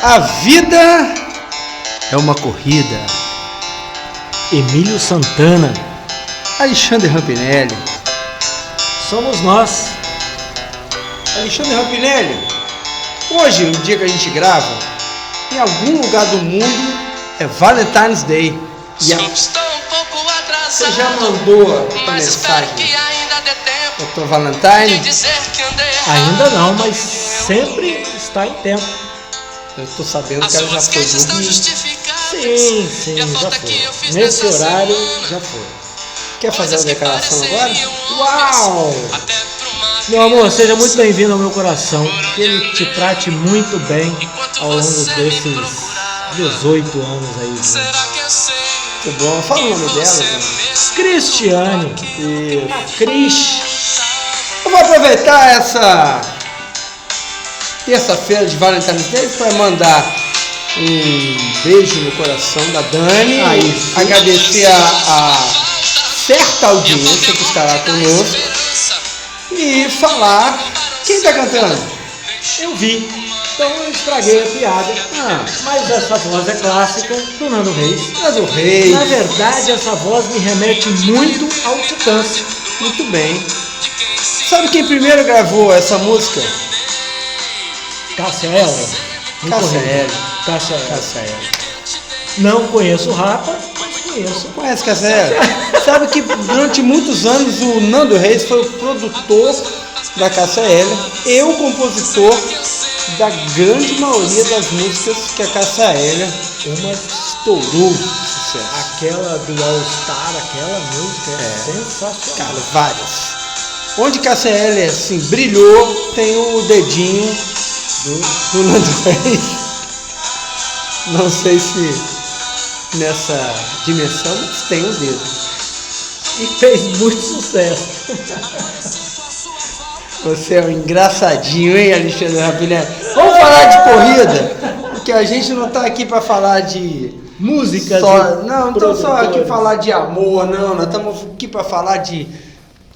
A vida é uma corrida. Emílio Santana. Alexandre Rampinelli. Somos nós. Alexandre Rampinelli, hoje, no dia que a gente grava, em algum lugar do mundo é Valentine's Day. E você já mandou a mensagem? Dr. Valentine? Ainda não, mas sempre está em tempo. Eu estou sabendo que ela já foi dormir. Sim, já foi. Nesse horário, já foi. Quer fazer uma declaração agora? Uau! Meu amor, seja muito bem-vindo ao meu coração. Que ele te trate muito bem ao longo desses 18 anos aí. Muito bom. Fala o nome dela, né? Cristiane. E A Cris. eu vou aproveitar essa terça-feira de Valentine's Day para mandar um beijo no coração da Dani. Agradecer a certa audiência que estará conosco. E falar quem está cantando. Eu vi, então eu estraguei a piada. Mas essa voz é clássica do Nando Reis. Nando Reis. Na verdade, essa voz me remete muito ao Titãs. Muito bem. Sabe quem primeiro gravou essa música? Cássia Eller. Cássia Eller. Não conheço o Rapa, mas conheço. Conhece Cássia Eller? Sabe que durante muitos anos o Nando Reis foi o produtor da Cássia Eller e o compositor da grande maioria das músicas que a Cássia Eller estourou sucesso. Aquela do All Star, aquela música é sensacional. Cara, várias. Onde Cássia Eller assim, brilhou, tem o dedinho do Nando Reis. Não sei se nessa dimensão, mas tem o dedo. E fez muito sucesso. Você é um engraçadinho, hein, Alexandre Rampinelli? Vamos falar de corrida, porque a gente não está aqui para falar de música. Não estamos só aqui para falar de amor, não. Nós estamos aqui para falar de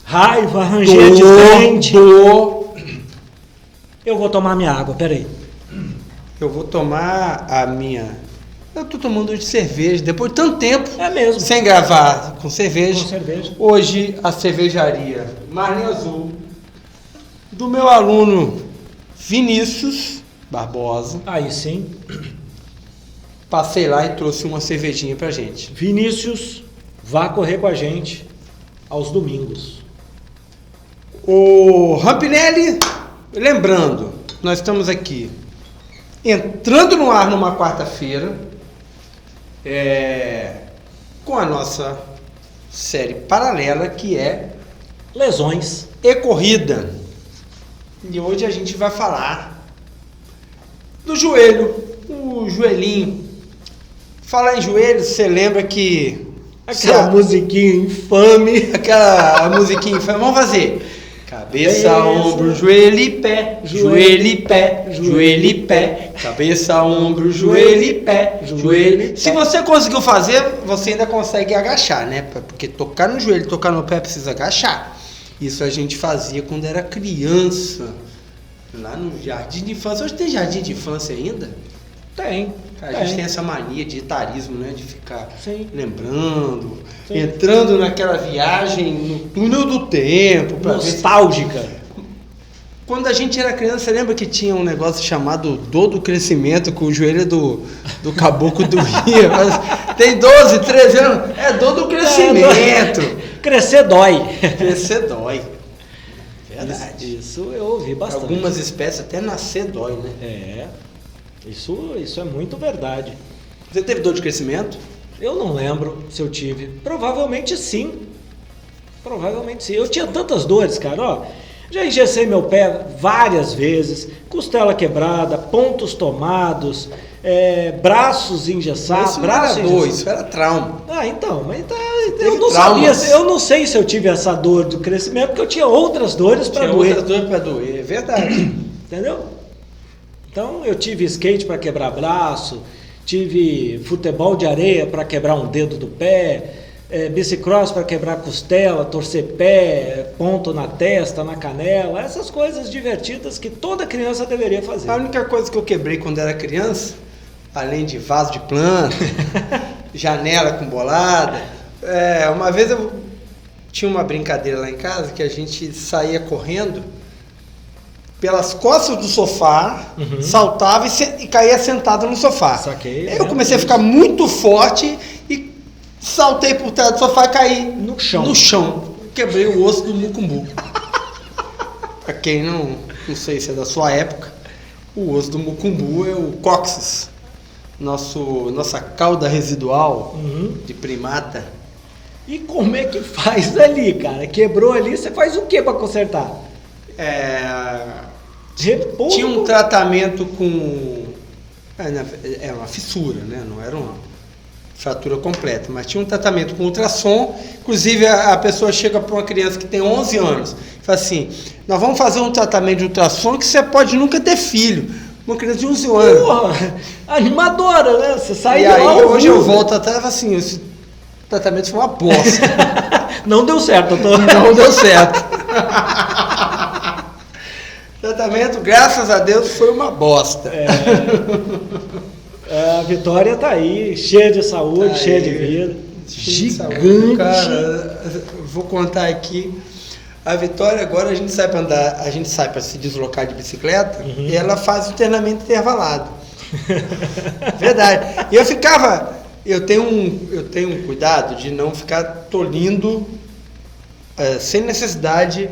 raiva, ranger de dente. Eu vou tomar minha água, peraí. Eu vou tomar a minha... Eu tô tomando de cerveja, depois de tanto tempo sem gravar com cerveja. Hoje a cervejaria Marinho Azul, do meu aluno Vinícius Barbosa. Aí sim. Passei lá e trouxe uma cervejinha pra gente. Vinícius, vá correr com a gente aos domingos. O Rampinelli, lembrando, nós estamos aqui entrando no ar numa quarta-feira. Com a nossa série paralela, que é Lesões e Corrida. E hoje a gente vai falar do joelho, o joelhinho. Falar em joelho, você lembra que... Aquela musiquinha infame. Aquela musiquinha infame. Vamos fazer... Cabeça, ombro, joelho e pé, joelho e pé, joelho e pé. Cabeça, ombro, joelho e pé, joelho e pé. Se você conseguiu fazer, você ainda consegue agachar, né? Porque tocar no joelho, tocar no pé precisa agachar. Isso a gente fazia quando era criança, lá no jardim de infância. Hoje tem jardim de infância ainda? Tem. A gente tem essa mania de etarismo, né? De ficar lembrando, Sim. entrando naquela viagem no túnel do tempo. Nostálgica. Quando a gente era criança, você lembra que tinha um negócio chamado dor do crescimento, com o joelho do caboclo do Rio? Tem 12, 13 anos, é dor do crescimento. Crescer dói. Crescer dói. Verdade. Isso eu ouvi bastante. Algumas espécies até nascer dói, né? Isso é muito verdade. Você teve dor de crescimento? Eu não lembro se eu tive. Provavelmente sim. Eu tinha tantas dores, cara. Já engessei meu pé várias vezes, costela quebrada, pontos tomados, braços engessados. Isso era trauma. Então, mas eu não sabia. Eu não sei se eu tive essa dor do crescimento, porque eu tinha outras dores para doer. Outras dores para doer, é verdade. Entendeu? Então eu tive skate para quebrar braço, tive futebol de areia para quebrar um dedo do pé, bicicross para quebrar costela, torcer pé, ponto na testa, na canela, essas coisas divertidas que toda criança deveria fazer. A única coisa que eu quebrei quando era criança, além de vaso de planta, janela com bolada, uma vez eu tinha uma brincadeira lá em casa que a gente saía correndo pelas costas do sofá, saltava e caía sentado no sofá. Saquei, eu comecei a ficar muito forte e saltei por trás do sofá e caí no chão. Quebrei o osso do mucumbu. Pra quem não sei se é da sua época, o osso do mucumbu é o cóccix, nossa cauda residual de primata. E como é que faz ali, cara? Quebrou ali, você faz o que para consertar? Repouso. Tinha um tratamento com... É uma fissura, né? Não era uma fratura completa, mas tinha um tratamento com ultrassom. Inclusive a pessoa chega para uma criança que tem 11 anos e fala assim, nós vamos fazer um tratamento de ultrassom que você pode nunca ter filho. Uma criança de 11 anos. Porra, animadora, né? Você sai e de lá. E aí hoje eu volto atrás e falo assim, esse tratamento foi uma bosta. Não deu certo, Não deu certo. Tratamento, graças a Deus, foi uma bosta. A Vitória tá aí, cheia de saúde, cheia de vida. Gigante. Cara, vou contar aqui. A Vitória agora a gente sai para andar, a gente sai para se deslocar de bicicleta e ela faz o treinamento intervalado. Verdade. E eu tenho um cuidado de não ficar tolhindo sem necessidade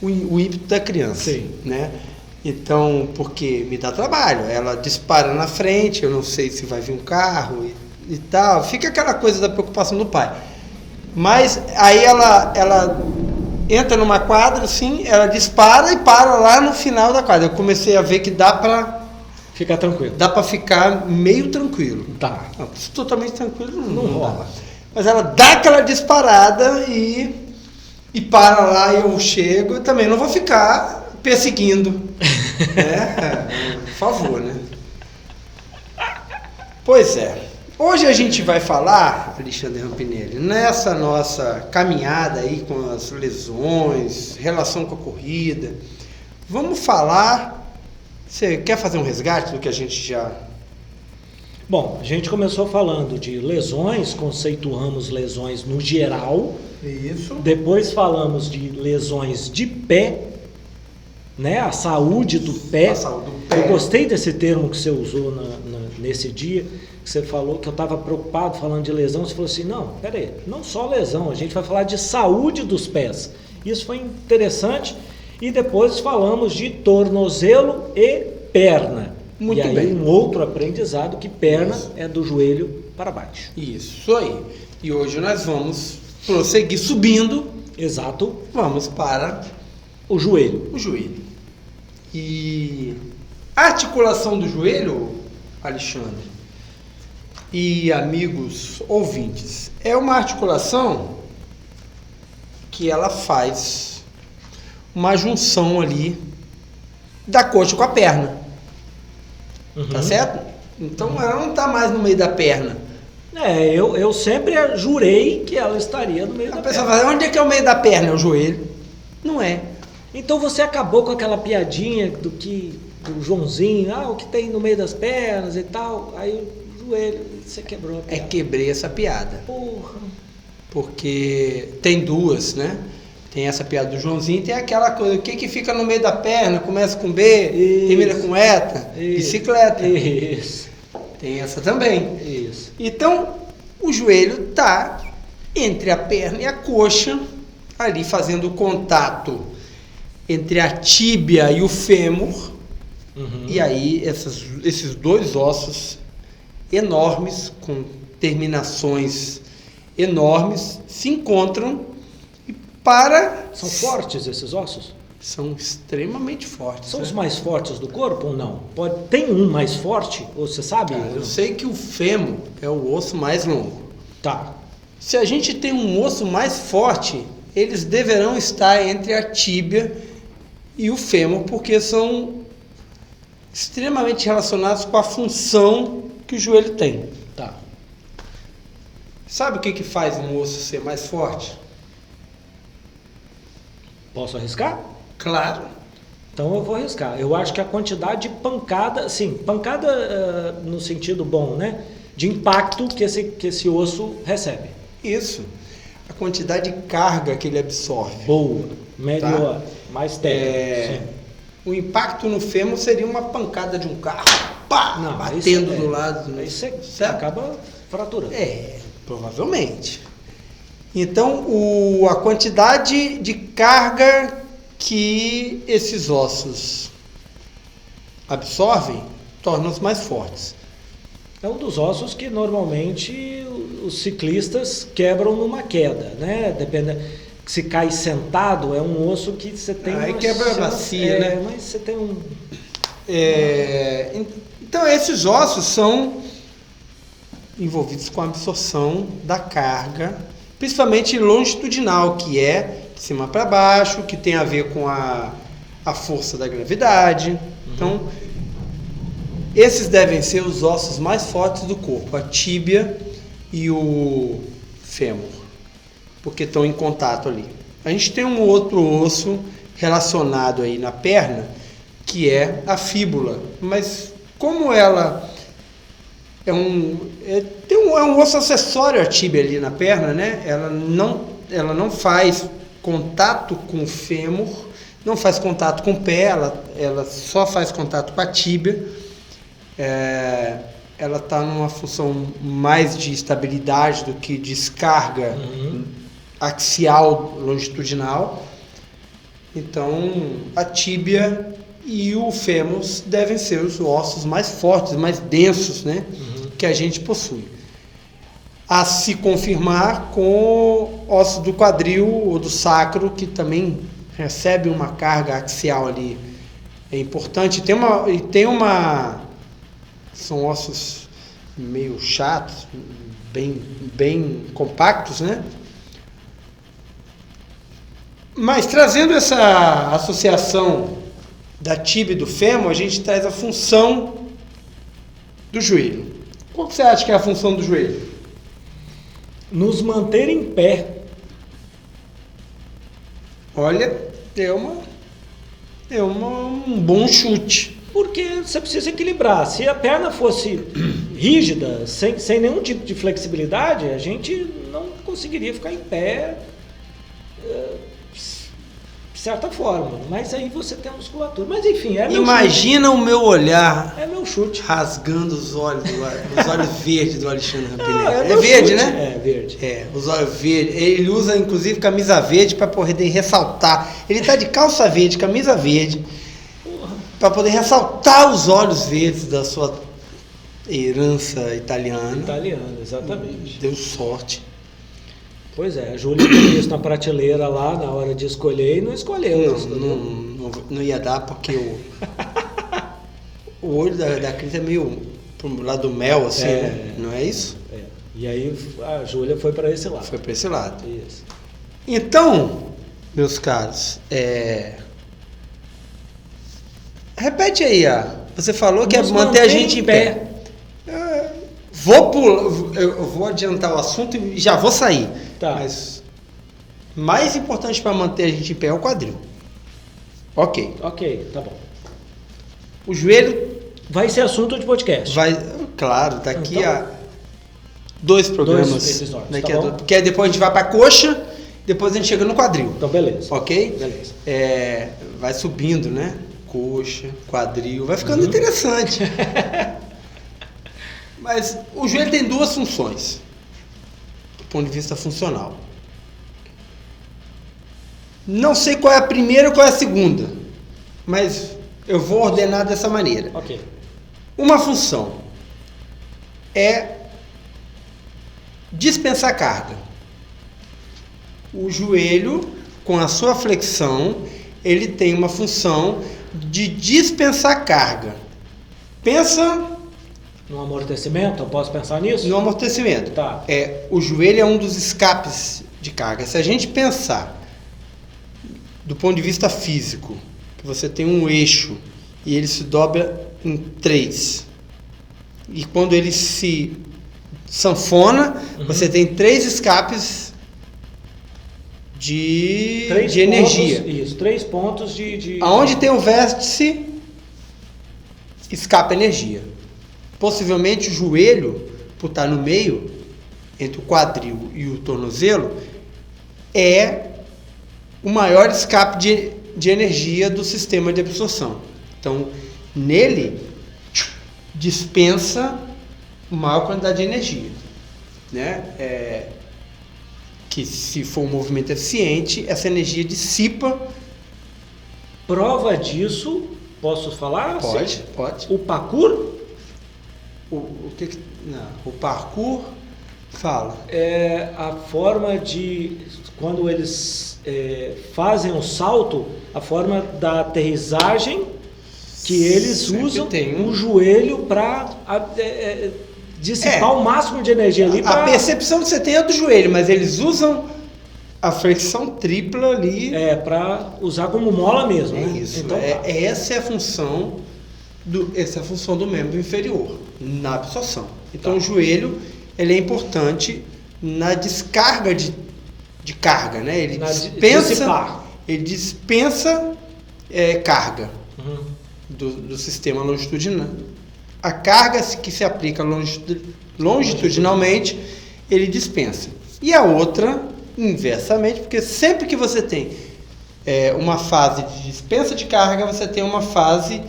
o ímpeto da criança. Sim. Né? Então, porque me dá trabalho, ela dispara na frente, eu não sei se vai vir um carro e tal, fica aquela coisa da preocupação do pai. Mas aí ela entra numa quadra, assim, ela dispara e para lá no final da quadra. Eu comecei a ver que dá pra ficar tranquilo. Dá pra ficar meio tranquilo. Tá. Não, totalmente tranquilo não rola. Mas ela dá aquela disparada e para lá, eu chego, eu também não vou ficar perseguindo. Por favor, né? Pois é. Hoje a gente vai falar, Alexandre Rampinelli, nessa nossa caminhada aí com as lesões, relação com a corrida, vamos falar... Você quer fazer um resgate do que a gente já... Bom, a gente começou falando de lesões, conceituamos lesões no geral. Isso. Depois falamos de lesões de pé, né? A saúde do pé. A saúde do pé. Eu gostei desse termo que você usou nesse dia, que você falou que eu estava preocupado falando de lesão. Você falou assim, não, peraí, não só lesão, a gente vai falar de saúde dos pés. Isso foi interessante. E depois falamos de tornozelo e perna. Muito e aí bem. Um outro aprendizado que perna é do joelho para baixo. Isso aí. E hoje nós vamos prosseguir subindo. Exato. Vamos para o joelho. O joelho. E a articulação do joelho, Alexandre, e amigos ouvintes, é uma articulação que ela faz uma junção ali da coxa com a perna. Tá certo? Então ela não está mais no meio da perna. Eu sempre jurei que ela estaria no meio da perna. A pessoa fala, onde é que é o meio da perna? É o joelho. Não é. Então você acabou com aquela piadinha do Joãozinho, o que tem no meio das pernas e tal. Aí o joelho, você quebrou a piada. Quebrei essa piada. Porra. Porque tem duas, né? Tem essa piada do Joãozinho, tem aquela coisa, o que fica no meio da perna, começa com B, termina com ETA, bicicleta. Isso. Tem essa também. Isso. Então, o joelho está entre a perna e a coxa, ali fazendo o contato entre a tíbia e o fêmur. E aí, esses dois ossos enormes, com terminações enormes, se encontram. São fortes esses ossos? São extremamente fortes. São os mais fortes do corpo ou não? Tem um mais forte? Ou você sabe? Eu sei que o fêmur é o osso mais longo. Tá. Se a gente tem um osso mais forte, eles deverão estar entre a tíbia e o fêmur, porque são extremamente relacionados com a função que o joelho tem. Tá. Sabe o que faz um osso ser mais forte? Posso arriscar? Claro. Então eu vou arriscar. Eu acho que a quantidade de pancada, sim, pancada no sentido bom, né? De impacto que esse osso recebe. Isso. A quantidade de carga que ele absorve. Boa, melhor, mais técnico. Sim. O impacto no fêmur seria uma pancada de um carro, pá, Não, batendo do lado. Aí você acaba fraturando. Provavelmente. Então, a quantidade de carga que esses ossos absorvem torna-os mais fortes. É um dos ossos que normalmente os ciclistas quebram numa queda, né? Depende. Se cai sentado, é um osso que você tem... Aí quebra a bacia, né? Mas você tem um... Então, esses ossos são envolvidos com a absorção da carga, principalmente longitudinal, que é de cima para baixo, que tem a ver com a força da gravidade. Então, esses devem ser os ossos mais fortes do corpo, a tíbia e o fêmur, porque estão em contato ali. A gente tem um outro osso relacionado aí na perna, que é a fíbula, mas como ela é um osso acessório à tíbia ali na perna, né? Ela não faz contato com o fêmur, não faz contato com o pé, ela só faz contato com a tíbia. Ela está numa função mais de estabilidade do que descarga axial longitudinal. Então, a tíbia e o fêmur devem ser os ossos mais fortes, mais densos, né, que a gente possui. A se confirmar com ossos do quadril ou do sacro, que também recebe uma carga axial ali. É importante. São ossos meio chatos, bem compactos, né? Mas trazendo essa associação da tíbia e do fêmur, a gente traz a função do joelho. Qual que você acha que é a função do joelho? Nos manter em pé. Olha, um bom chute. Porque você precisa equilibrar. Se a perna fosse rígida, sem nenhum tipo de flexibilidade, a gente não conseguiria ficar em pé de certa forma. Mas aí você tem a musculatura. Mas enfim, Imagina chute. O meu olhar. É meu chute. Rasgando os olhos verdes do Alexandre Rapinelli. É verde, chute, né? É verde. Os olhos verdes. Ele usa inclusive camisa verde para poder ressaltar. Ele tá de calça verde, camisa verde. Para poder ressaltar os olhos verdes da sua herança italiana. Italiana, exatamente. Deu sorte. Pois é, a Júlia tem isso na prateleira lá na hora de escolher e não escolheu. Não ia dar porque o olho da Cris é meio pro lado do mel, assim, né? Não é isso? E aí a Júlia foi para esse lado. Foi para esse lado. Isso. Então, meus caros, repete aí, você falou que é manter a gente em pé. Eu vou adiantar o assunto e já vou sair. Tá. Mas mais importante para manter a gente em pé é o quadril. Ok, tá bom. O joelho vai ser assunto de podcast. Claro, daqui então, a 2 programas. 2 episódios, daqui tá bom? Porque aí depois a gente vai para a coxa, depois a gente chega no quadril. Então, beleza. Ok? Beleza. Vai subindo, né? Coxa, quadril, vai ficando interessante. Mas o joelho tem 2 funções, do ponto de vista funcional. Não sei qual é a primeira ou qual é a segunda, mas eu vou ordenar dessa maneira. Ok. Uma função é dispensar carga. O joelho, com a sua flexão, ele tem uma função de dispensar carga. Pensa no amortecimento, eu posso pensar nisso? No amortecimento. Tá. O joelho é um dos escapes de carga. Se a gente pensar do ponto de vista físico, que você tem um eixo e ele se dobra em 3, e quando ele se sanfona, você tem 3 escapes de energia. Isso, 3 pontos de... Aonde tem o vértice, escapa energia. Possivelmente o joelho, por estar no meio, entre o quadril e o tornozelo, é o maior escape de energia do sistema de absorção. Então, nele, dispensa maior quantidade de energia, né? Que se for um movimento eficiente, essa energia dissipa. Prova disso, posso falar? Pode. O parkour? O parkour fala. É a forma de, quando eles fazem o salto, a forma da aterrissagem, que eles Sempre usam tem o joelho para dissipar o máximo de energia ali. A percepção que você tem é do joelho, mas eles usam a flexão tripla ali. Para usar como mola mesmo. É né? isso. Então, essa é a função do membro inferior na absorção. Então o joelho ele é importante na descarga de carga, né? Ele dispensa carga do sistema longitudinal. A carga que se aplica longitudinalmente, ele dispensa. E a outra, inversamente, porque sempre que você tem uma fase de dispensa de carga, você tem uma fase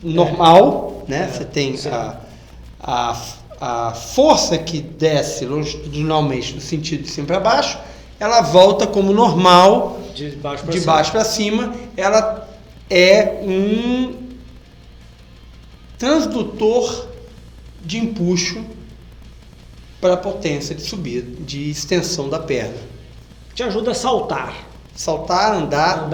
normal, né? Você tem a força que desce longitudinalmente no sentido de cima para baixo, ela volta como normal de baixo para cima. Ela é um transdutor de empuxo para a potência de subida, de extensão da perna. Te ajuda a saltar. Saltar, andar,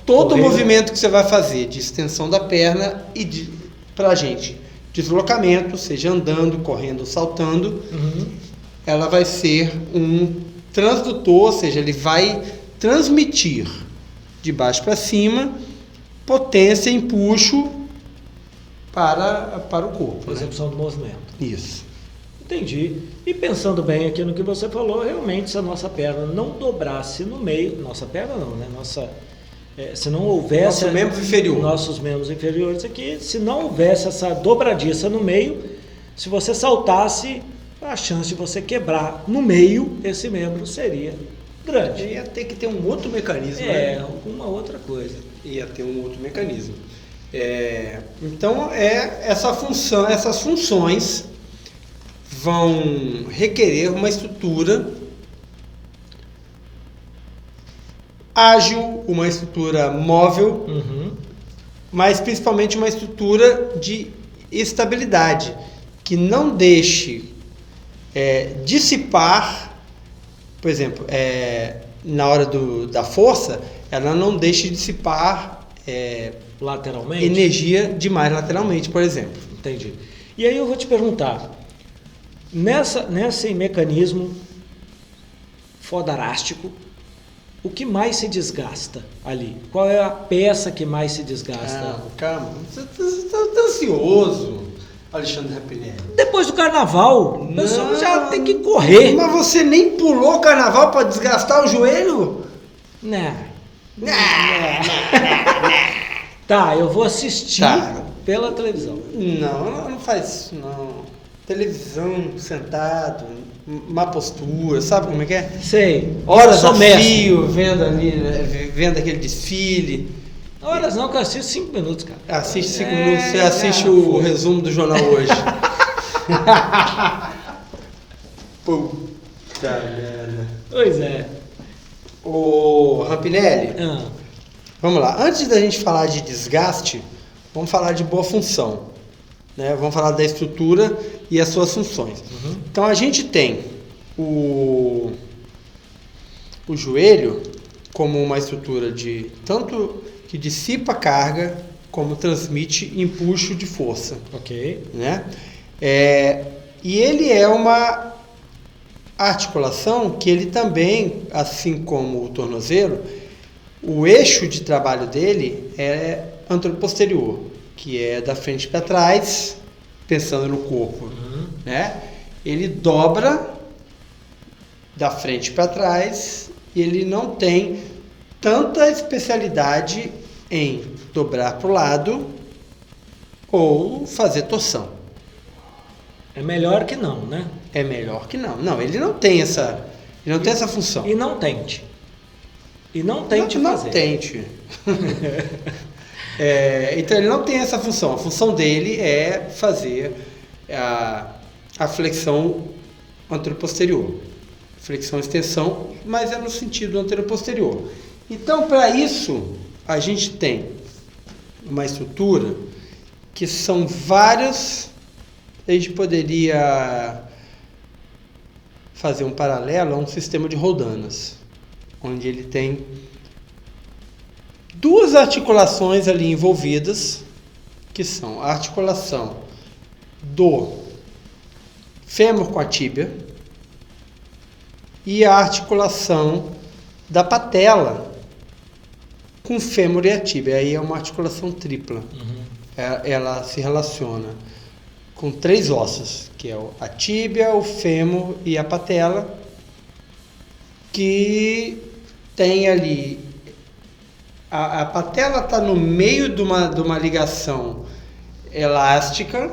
todo correr. O movimento que você vai fazer de extensão da perna e para a gente, deslocamento, seja andando, correndo, saltando, ela vai ser um transdutor, ou seja, ele vai transmitir de baixo para cima potência e empuxo para o corpo. Execução do movimento. Isso. Entendi. E pensando bem aqui no que você falou, realmente se a nossa perna não dobrasse no meio, nossa perna não, né? Se não houvesse... Nosso membro inferior. Nossos membros inferiores aqui, se não houvesse essa dobradiça no meio, se você saltasse, a chance de você quebrar no meio esse membro seria grande. Ia ter que ter um outro mecanismo. Alguma outra coisa. Ia ter um outro mecanismo. Então, essas funções vão requerer uma estrutura ágil, uma estrutura móvel, mas principalmente uma estrutura de estabilidade, que não deixe dissipar, por exemplo, na hora da força, ela não deixe dissipar lateralmente? Energia demais lateralmente, por exemplo. Entendi. E aí eu vou te perguntar, nesse mecanismo fodarástico, o que mais se desgasta ali? Qual é a peça que mais se desgasta? Calma, você está ansioso, Alexandre Rapinelli. Depois do carnaval, o pessoal já tem que correr. Mas você nem pulou o carnaval para desgastar o joelho? Não. Tá, eu vou assistir pela televisão. Não faz isso não. Televisão, sentado, má postura, sabe como é que é? Sei. Horas a fio, vendo ali, vendo aquele desfile. Horas não, que eu assisto 5 minutos, cara. Assiste 5 minutos, você assiste o resumo do jornal hoje. Puta merda. Pois é. Ô, Rapinelli, vamos lá. Antes da gente falar de desgaste, vamos falar de boa função. Né? Vamos falar da estrutura e as suas funções. Então a gente tem o joelho como uma estrutura de tanto que dissipa carga como transmite empuxo de força. Ok. Né? E ele é uma articulação que ele também, assim como o tornozelo, o eixo de trabalho dele é anteroposterior, que é da frente para trás, pensando no corpo, né? ele dobra da frente para trás e ele não tem tanta especialidade em dobrar para o lado ou fazer torção. É melhor que não, né? É melhor que não. Não, ele não tem essa função. E não tente. E não tente fazer. Não tente. Então ele não tem essa função. A função dele é fazer a flexão anteroposterior. Flexão e extensão, mas é no sentido anteroposterior. Então, para isso, a gente tem uma estrutura que são vários. A gente poderia fazer um paralelo a um sistema de roldanas, onde ele tem duas articulações ali envolvidas, que são a articulação do fêmur com a tíbia e a articulação da patela com o fêmur e a tíbia. Aí é uma articulação tripla. Ela se relaciona com 3 ossos, que é a tíbia, o fêmur e a patela, que tem ali... A patela está no meio de uma ligação elástica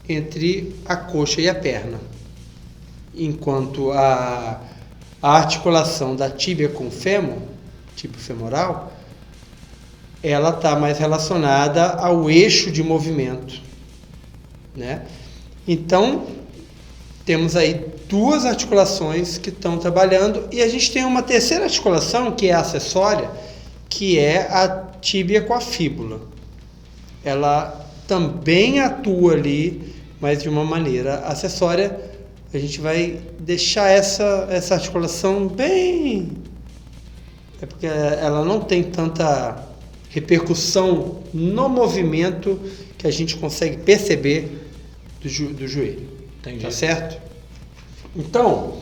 entre a coxa e a perna, enquanto a articulação da tíbia com o fêmur, tíbio femoral, ela está mais relacionada ao eixo de movimento, né? Então, temos aí 2 articulações que estão trabalhando e a gente tem uma terceira articulação que é acessória, que é a tíbia com a fíbula. Ela também atua ali, mas de uma maneira acessória. A gente vai deixar essa articulação bem... É porque ela não tem tanta repercussão no movimento que a gente consegue perceber do joelho. Entendi. Tá certo? Então,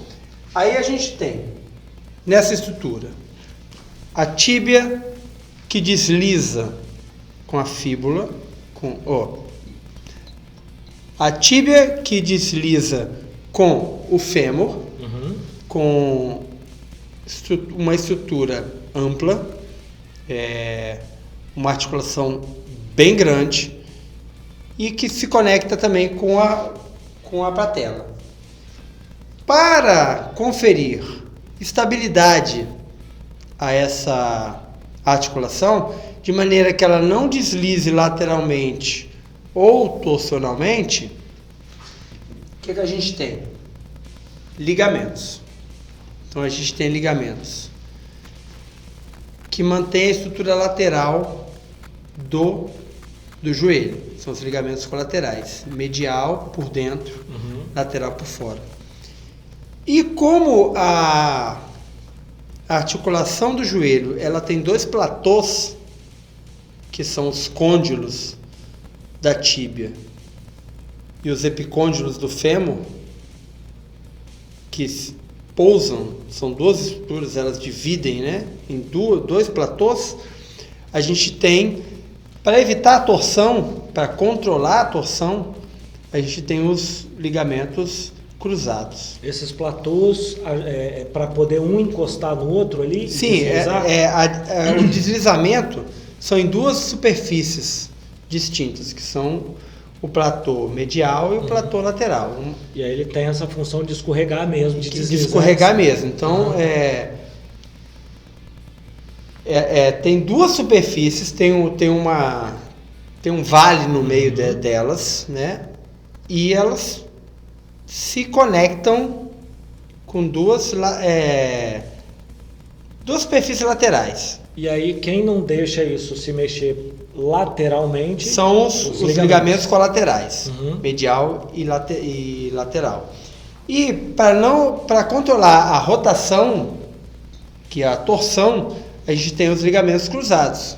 aí a gente tem nessa estrutura a tíbia que desliza com a fíbula, a tíbia que desliza com o fêmur, com uma estrutura ampla, uma articulação bem grande e que se conecta também com a patela. Para conferir estabilidade a essa articulação, de maneira que ela não deslize lateralmente ou torsionalmente, o que a gente tem? Ligamentos. Então a gente tem ligamentos que mantêm a estrutura lateral do joelho. São os ligamentos colaterais, medial por dentro, lateral por fora. E como a articulação do joelho, ela tem 2 platôs, que são os côndilos da tíbia e os epicôndilos do fêmur, que pousam, são 2 estruturas, elas dividem, né, em 2 platôs. A gente tem, para evitar a torção, para controlar a torção, a gente tem os ligamentos cruzados. Esses platôs, para poder um encostar no outro ali? Sim, o deslizamento são em 2 superfícies distintas, que são o platô medial e o platô lateral. E aí ele tem essa função de escorregar mesmo, de deslizar. De escorregar mesmo. Então, tem 2 superfícies, tem um vale no meio delas, né? E elas se conectam com 2 superfícies laterais. E aí quem não deixa isso se mexer lateralmente são os ligamentos colaterais, medial e lateral. E para controlar a rotação, que é a torção, a gente tem os ligamentos cruzados,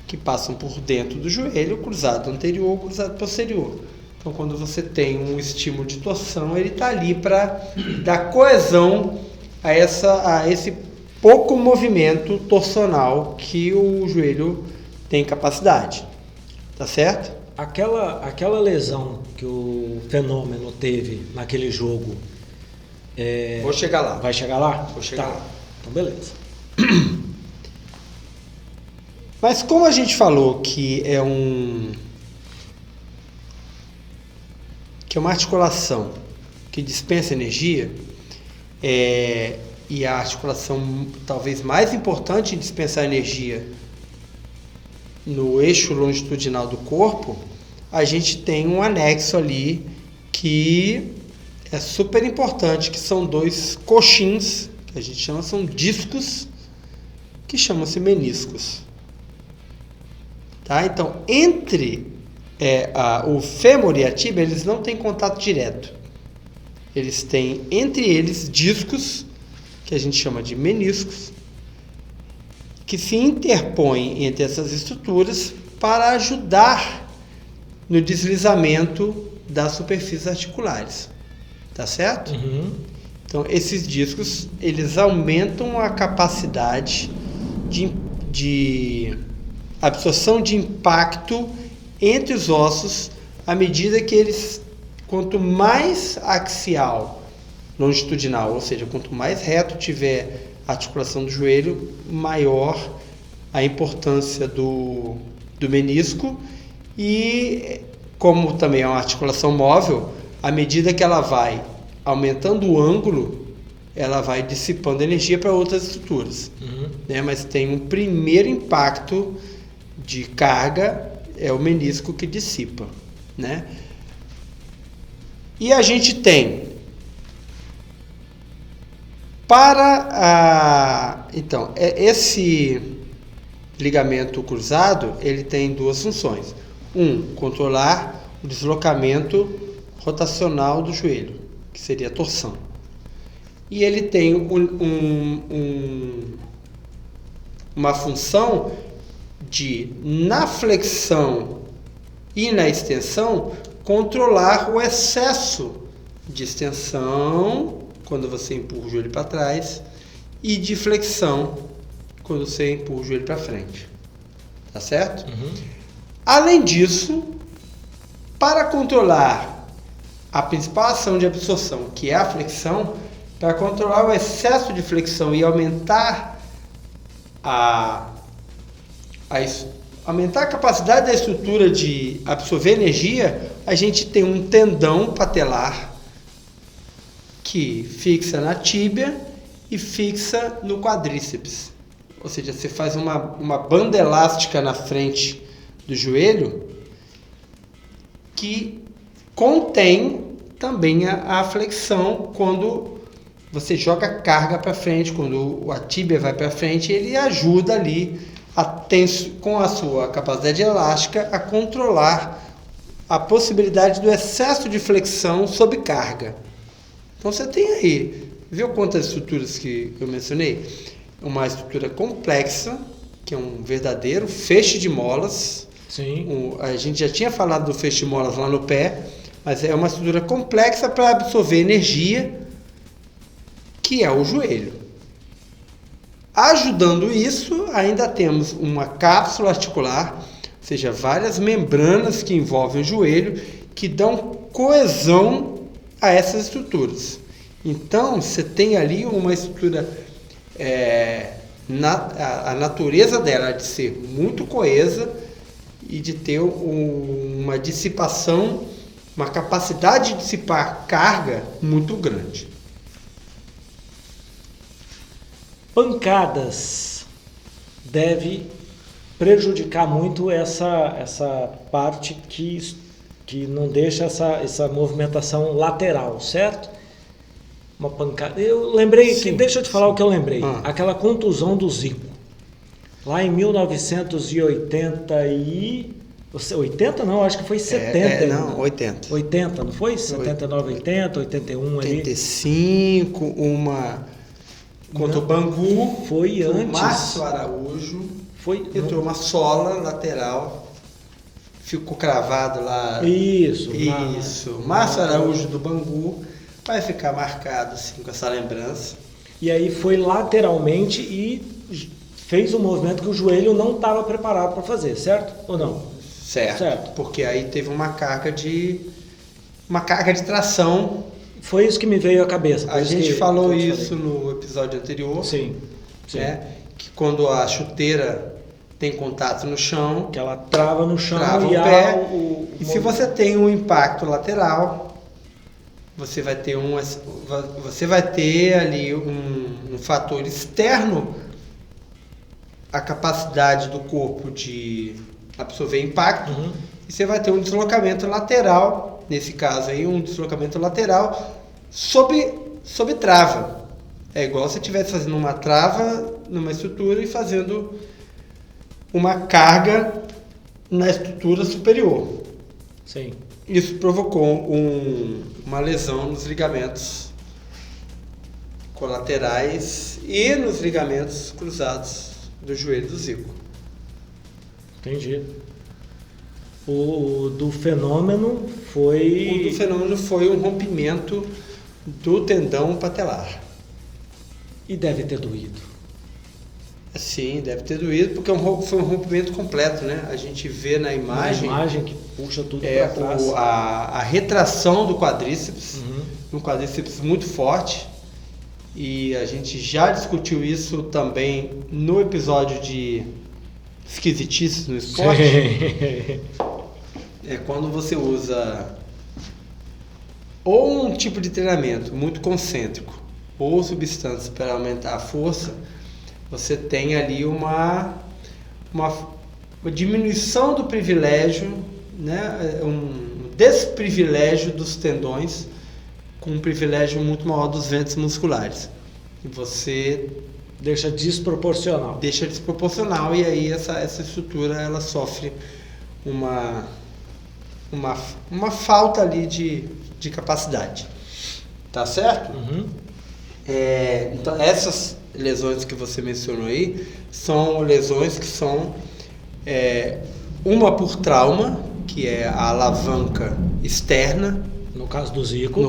que passam por dentro do joelho, cruzado anterior, cruzado posterior. Então, quando você tem um estímulo de torção, ele está ali para dar coesão a esse pouco movimento torcional que o joelho tem capacidade. Tá certo? Aquela lesão que o Fenômeno teve naquele jogo. Vou chegar lá. Vai chegar lá? Vou chegar lá. Então, beleza. Mas como a gente falou que é uma articulação que dispensa energia, e a articulação talvez mais importante em dispensar energia no eixo longitudinal do corpo, a gente tem um anexo ali que é super importante, que são 2 coxins, que a gente chama, são discos, que chamam-se meniscos. Tá? Então, entre o fêmur e a tíbia, eles não têm contato direto. Eles têm, entre eles, discos, que a gente chama de meniscos, que se interpõem entre essas estruturas para ajudar no deslizamento das superfícies articulares. Tá certo? Uhum. Então, esses discos, eles aumentam a capacidade de absorção de impacto entre os ossos à medida que eles, quanto mais axial, longitudinal, ou seja, quanto mais reto tiver a articulação do joelho, maior a importância do menisco, e como também é uma articulação móvel, à medida que ela vai aumentando o ângulo, ela vai dissipando energia para outras estruturas. Uhum. Né? Mas tem um primeiro impacto de carga, é o menisco que dissipa. Né? E a gente tem, então, esse ligamento cruzado, ele tem 2 funções. Controlar o deslocamento rotacional do joelho, que seria a torção. E ele tem uma função de, na flexão e na extensão, controlar o excesso de extensão, quando você empurra o joelho para trás, e de flexão, quando você empurra o joelho para frente. Tá certo? Uhum. Além disso, para controlar a principal ação de absorção, que é a flexão, para controlar o excesso de flexão e aumentar aumentar a capacidade da estrutura de absorver energia, a gente tem um tendão patelar que fixa na tíbia e fixa no quadríceps. Ou seja, você faz uma banda elástica na frente do joelho que contém também a flexão quando você joga carga para frente, quando a tíbia vai para frente, ele ajuda ali com a sua capacidade elástica a controlar a possibilidade do excesso de flexão sob carga. Então você tem aí, viu quantas estruturas que eu mencionei? Uma estrutura complexa, que é um verdadeiro feixe de molas. Sim. A gente já tinha falado do feixe de molas lá no pé, mas é uma estrutura complexa para absorver energia, que é o joelho. Ajudando isso, ainda temos uma cápsula articular, ou seja, várias membranas que envolvem o joelho, que dão coesão a essas estruturas. Então, você tem ali uma estrutura, a natureza dela é de ser muito coesa e de ter uma dissipação, uma capacidade de dissipar carga muito grande. Pancadas deve prejudicar muito essa parte que não deixa essa movimentação lateral, certo? Uma pancada. Eu lembrei, deixa eu te falar o que eu lembrei. Aquela contusão do Zico. Lá em 1980 80 não, acho que foi 70. Não, 80. 80, não foi? 79, 80, 81 ali. 85, uma contra o Bangu. Foi antes. O Márcio Araújo. Entrou uma sola lateral. Ficou cravado lá. Isso. Márcio Araújo do Bangu. Vai ficar marcado assim com essa lembrança. E aí foi lateralmente e fez um movimento que o joelho não estava preparado para fazer, certo? Ou não? Certo. Porque aí teve uma carga de tração. Foi isso que me veio à cabeça. A gente falou isso no episódio anterior. Sim. Né? Que quando a chuteira tem contato no chão, que ela trava no chão trava e o pé. E se você tem um impacto lateral, você vai ter ali um fator externo à capacidade do corpo de absorver impacto, e você vai ter um deslocamento lateral, nesse caso aí, um deslocamento lateral sob trava. É igual se você estivesse fazendo uma trava numa estrutura e fazendo uma carga na estrutura superior. Sim. Isso provocou uma lesão nos ligamentos colaterais e nos ligamentos cruzados do joelho do Zico. Entendi. O do fenômeno foi um rompimento do tendão patelar. E deve ter doído. Sim, deve ter doído, porque foi um rompimento completo, né? A gente vê na imagem... Uma imagem que puxa tudo para trás. A retração do quadríceps, um quadríceps muito forte, e a gente já discutiu isso também no episódio de esquisitices no esporte. É quando você usa ou um tipo de treinamento muito concêntrico, ou substâncias para aumentar a força, você tem ali uma diminuição do privilégio, né? Um desprivilégio dos tendões com um privilégio muito maior dos ventres musculares. E você deixa desproporcional. E aí essa estrutura ela sofre uma falta ali de capacidade. Tá certo? Então essas lesões que você mencionou aí são lesões que são uma por trauma, que é a alavanca externa, no caso do Zico,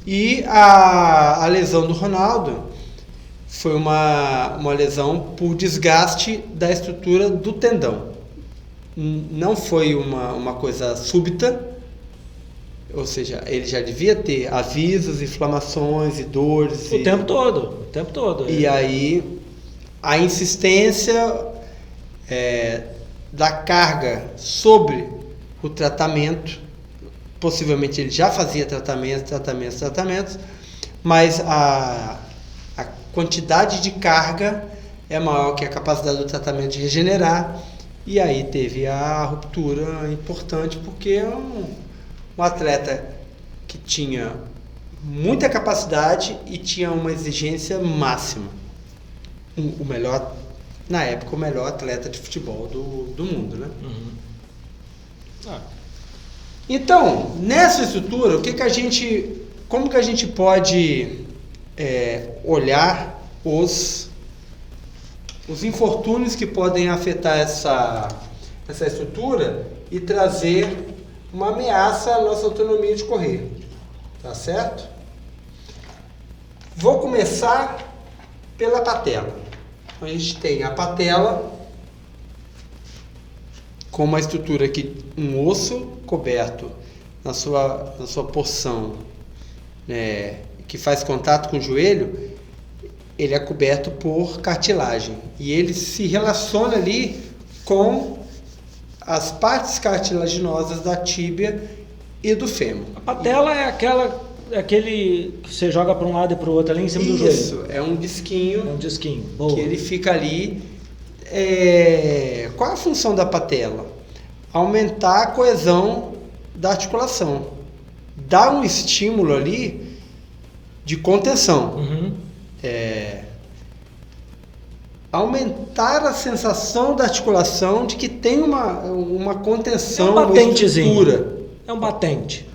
e a lesão do Ronaldo foi uma lesão por desgaste da estrutura do tendão. Não foi uma coisa súbita, ou seja, ele já devia ter avisos, inflamações e dores. O tempo todo. E aí a insistência da carga sobre o tratamento, possivelmente ele já fazia tratamentos, mas a quantidade de carga é maior que a capacidade do tratamento de regenerar, e aí teve a ruptura importante, porque é um atleta que tinha muita capacidade e tinha uma exigência máxima. Na época, o melhor atleta de futebol do mundo, né? Então, nessa estrutura, como que a gente pode olhar os infortúnios que podem afetar essa estrutura e trazer uma ameaça à nossa autonomia de correr, tá certo? Vou começar pela patela. A gente tem a patela com uma estrutura que um osso coberto na sua porção, que faz contato com o joelho, ele é coberto por cartilagem e ele se relaciona ali com as partes cartilaginosas da tíbia e do fêmur. A patela é aquele que você joga para um lado e para o outro ali em cima do joelho. Isso, é um disquinho. Boa. Que ele fica ali. Qual é a função da patela? Aumentar a coesão da articulação. Dar um estímulo ali de contenção. Aumentar a sensação da articulação de que tem uma contenção, uma estrutura. É um batente.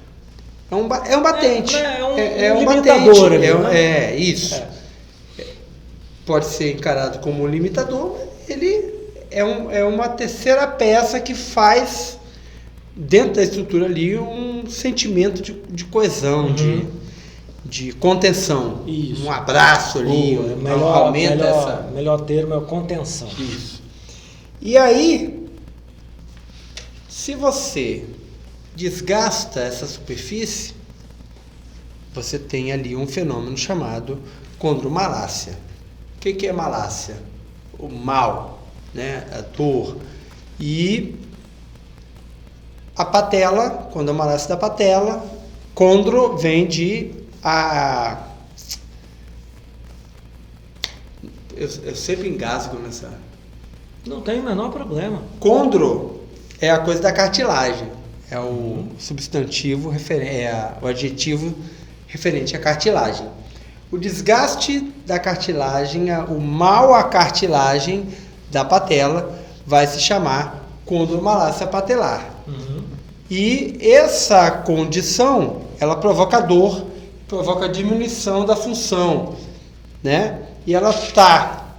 É um batente. É um limitador ali, né? Isso. Pode ser encarado como um limitador, ele é uma terceira peça que faz dentro da estrutura ali um sentimento de coesão, de contenção. Isso. Um abraço ali, melhor termo é contenção. Isso. E aí, Se você desgasta essa superfície, você tem ali um fenômeno chamado condromalácia. O que é malácia? O mal, né? A dor. E a patela, condromalácia da patela, condro vem de eu sempre engasgo nessa. Não tem o menor problema. Condro é a coisa da cartilagem. É o substantivo, o adjetivo referente à cartilagem. O desgaste da cartilagem, o mal à cartilagem da patela vai se chamar condromalácia patelar. E essa condição, ela provoca dor, provoca diminuição da função, né? E ela está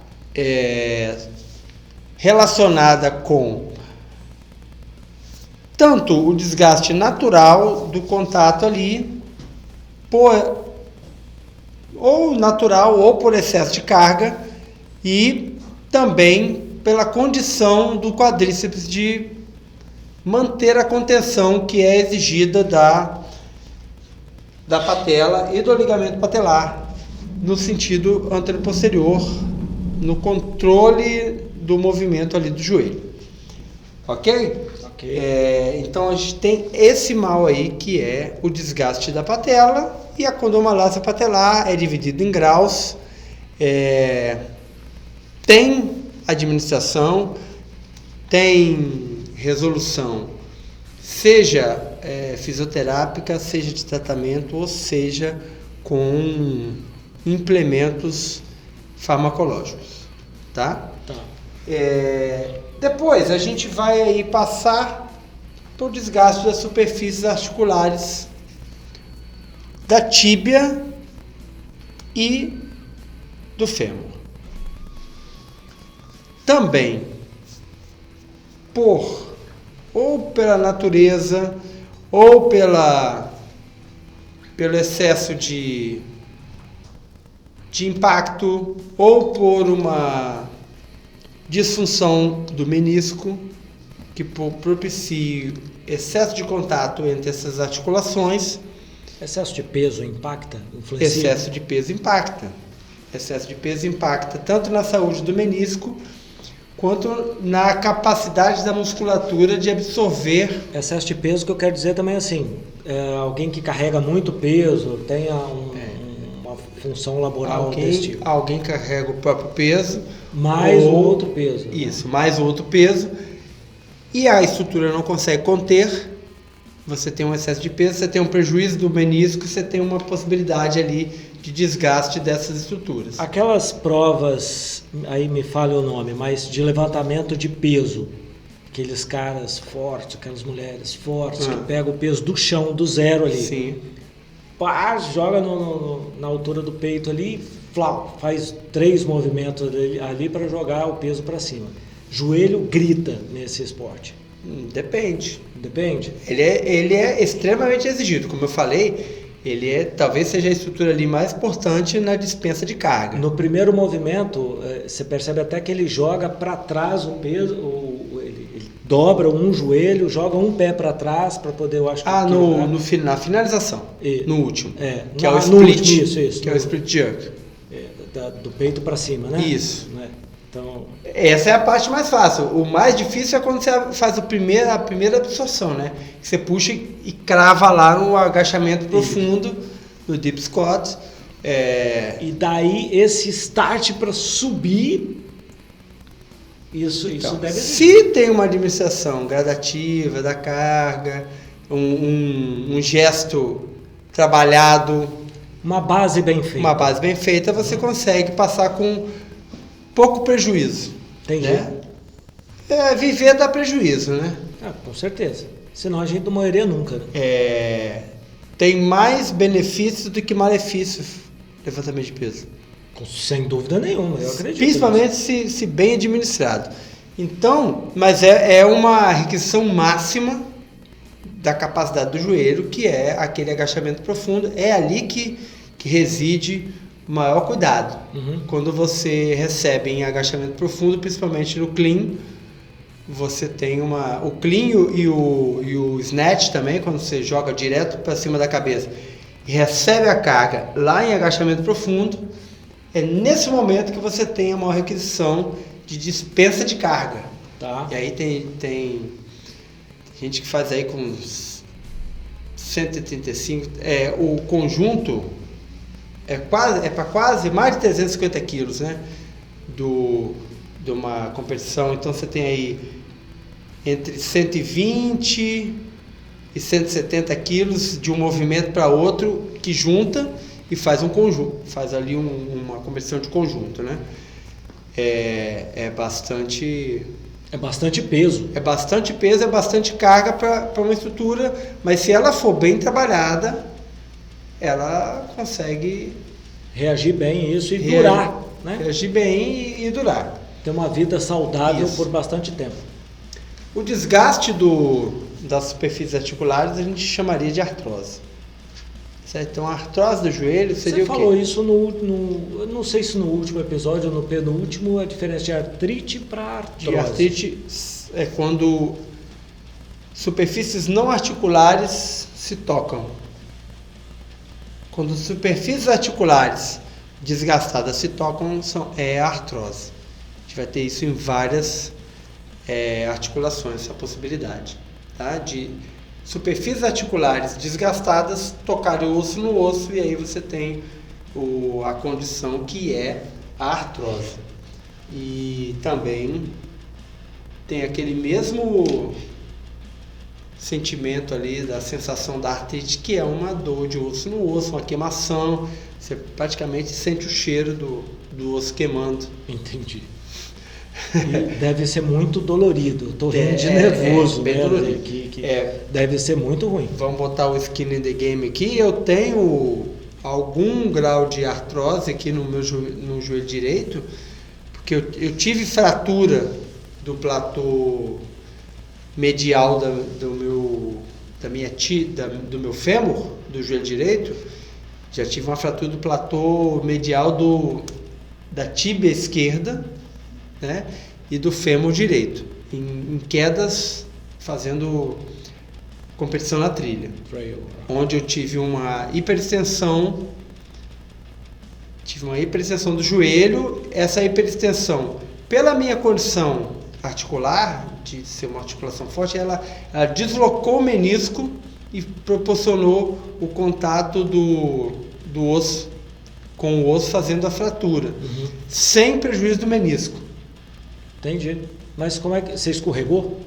relacionada com tanto o desgaste natural do contato ali, ou natural ou por excesso de carga, e também pela condição do quadríceps de manter a contenção que é exigida da patela e do ligamento patelar no sentido anteroposterior, no controle do movimento ali do joelho. Ok? Então a gente tem esse mal aí que é o desgaste da patela, e a condromalácia patelar é dividida em graus, tem administração, tem resolução, seja fisioterápica, seja de tratamento, ou seja com implementos farmacológicos, tá? Depois a gente vai aí passar para o desgaste das superfícies articulares da tíbia e do fêmur. Também ou pela natureza, ou pelo excesso de impacto, ou por uma disfunção do menisco, que propicia excesso de contato entre essas articulações. Excesso de peso impacta? Influencia? Excesso de peso impacta. Excesso de peso impacta tanto na saúde do menisco, quanto na capacidade da musculatura de absorver. Excesso de peso, que eu quero dizer também assim, alguém que carrega muito peso, tenha uma função laboral desse tipo. Alguém carrega o próprio peso. Mais o outro peso. Isso, mais o outro peso. E a estrutura não consegue conter. Você tem um excesso de peso, você tem um prejuízo do menisco, você tem uma possibilidade ali de desgaste dessas estruturas. Aquelas provas, aí me fale o nome, mas de levantamento de peso, aqueles caras fortes, aquelas mulheres fortes, que pegam o peso do chão, do zero ali. Sim. Pá, joga na altura do peito ali, faz 3 movimentos ali para jogar o peso para cima. Joelho grita nesse esporte. Depende. Depende? Ele é extremamente exigido, como eu falei. Talvez seja a estrutura ali mais importante na dispensa de carga. No primeiro movimento, você percebe até que ele joga para trás o peso, ele dobra um joelho, joga um pé para trás para poder, eu acho que... na finalização, no último, que é o split, isso, que é o split jerk. Do peito para cima, né? Isso. Né? Então... Essa é a parte mais fácil. O mais difícil é quando você faz a primeira absorção, né? Que você puxa e crava lá no agachamento profundo, no deep squat. E daí esse start para subir, isso deve existir. Se tem uma administração gradativa da carga, um gesto trabalhado, uma base bem feita, você consegue passar com pouco prejuízo. Entendi. Né? Viver dá prejuízo, né? Com certeza. Senão a gente não morreria nunca. Né? Tem mais benefícios do que malefícios levantamento de peso. Sem dúvida nenhuma, eu acredito. Principalmente se bem administrado. Então, mas é uma requisição máxima da capacidade do joelho, que é aquele agachamento profundo. É ali que reside o maior cuidado. Quando você recebe em agachamento profundo, principalmente no clean, você tem o clean e o snatch também, quando você joga direto para cima da cabeça e recebe a carga lá em agachamento profundo, é nesse momento que você tem a maior requisição de dispensa de carga. Tá. E aí tem gente que faz aí com uns 135, o conjunto é para quase mais de 350 quilos, né? De uma competição. Então você tem aí entre 120 e 170 quilos de um movimento para outro que junta e faz um conjunto, faz ali uma competição de conjunto, né? É bastante peso. É bastante peso, é bastante carga para uma estrutura, mas se ela for bem trabalhada, ela consegue reagir bem isso e durar, né? Reagir bem e durar. Ter uma vida saudável por bastante tempo. O desgaste das superfícies articulares a gente chamaria de artrose. Certo? Então a artrose do joelho seria o quê? Você falou isso no não sei se no último episódio ou no penúltimo, a diferença de artrite para artrose. De artrite é quando superfícies não articulares se tocam. Quando superfícies articulares desgastadas se tocam, é artrose. A gente vai ter isso em várias articulações, essa possibilidade. Tá? De superfícies articulares desgastadas tocarem o osso no osso, e aí você tem a condição que é a artrose. E também tem aquele mesmo sentimento ali da sensação da artrite, que é uma dor de osso no osso, uma queimação. Você praticamente sente o cheiro do osso queimando. Entendi. E deve ser muito dolorido. Estou rindo de nervoso, bem né? dolorido. Deve ser muito ruim. Vamos botar o skin in the game aqui. Eu tenho algum grau de artrose aqui no joelho direito, porque eu tive fratura do platô medial do meu fêmur, do joelho direito. Já tive uma fratura do platô medial da tíbia esquerda, né, e do fêmur direito, em quedas fazendo competição na trilha, onde eu tive uma hiperextensão do joelho. Essa hiperextensão, pela minha condição articular, de ser uma articulação forte, ela deslocou o menisco e proporcionou o contato do osso com o osso, fazendo a fratura, sem prejuízo do menisco. Entendi. Mas como é que você escorregou?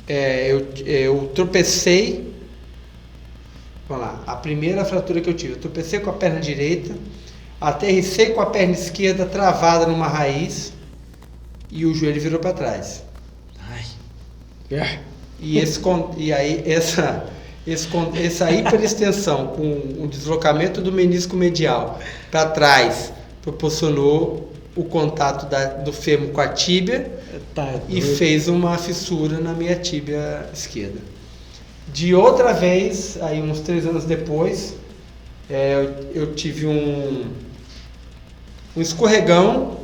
Eu tropecei. Vamos lá, a primeira fratura que eu tive, eu tropecei com a perna direita, aterrissei com a perna esquerda travada numa raiz e o joelho virou para trás. Ai. E aí essa hiperextensão com o deslocamento do menisco medial para trás proporcionou o contato do fêmur com a tíbia e fez uma fissura na minha tíbia esquerda. De outra vez, aí uns 3 anos depois, eu tive um escorregão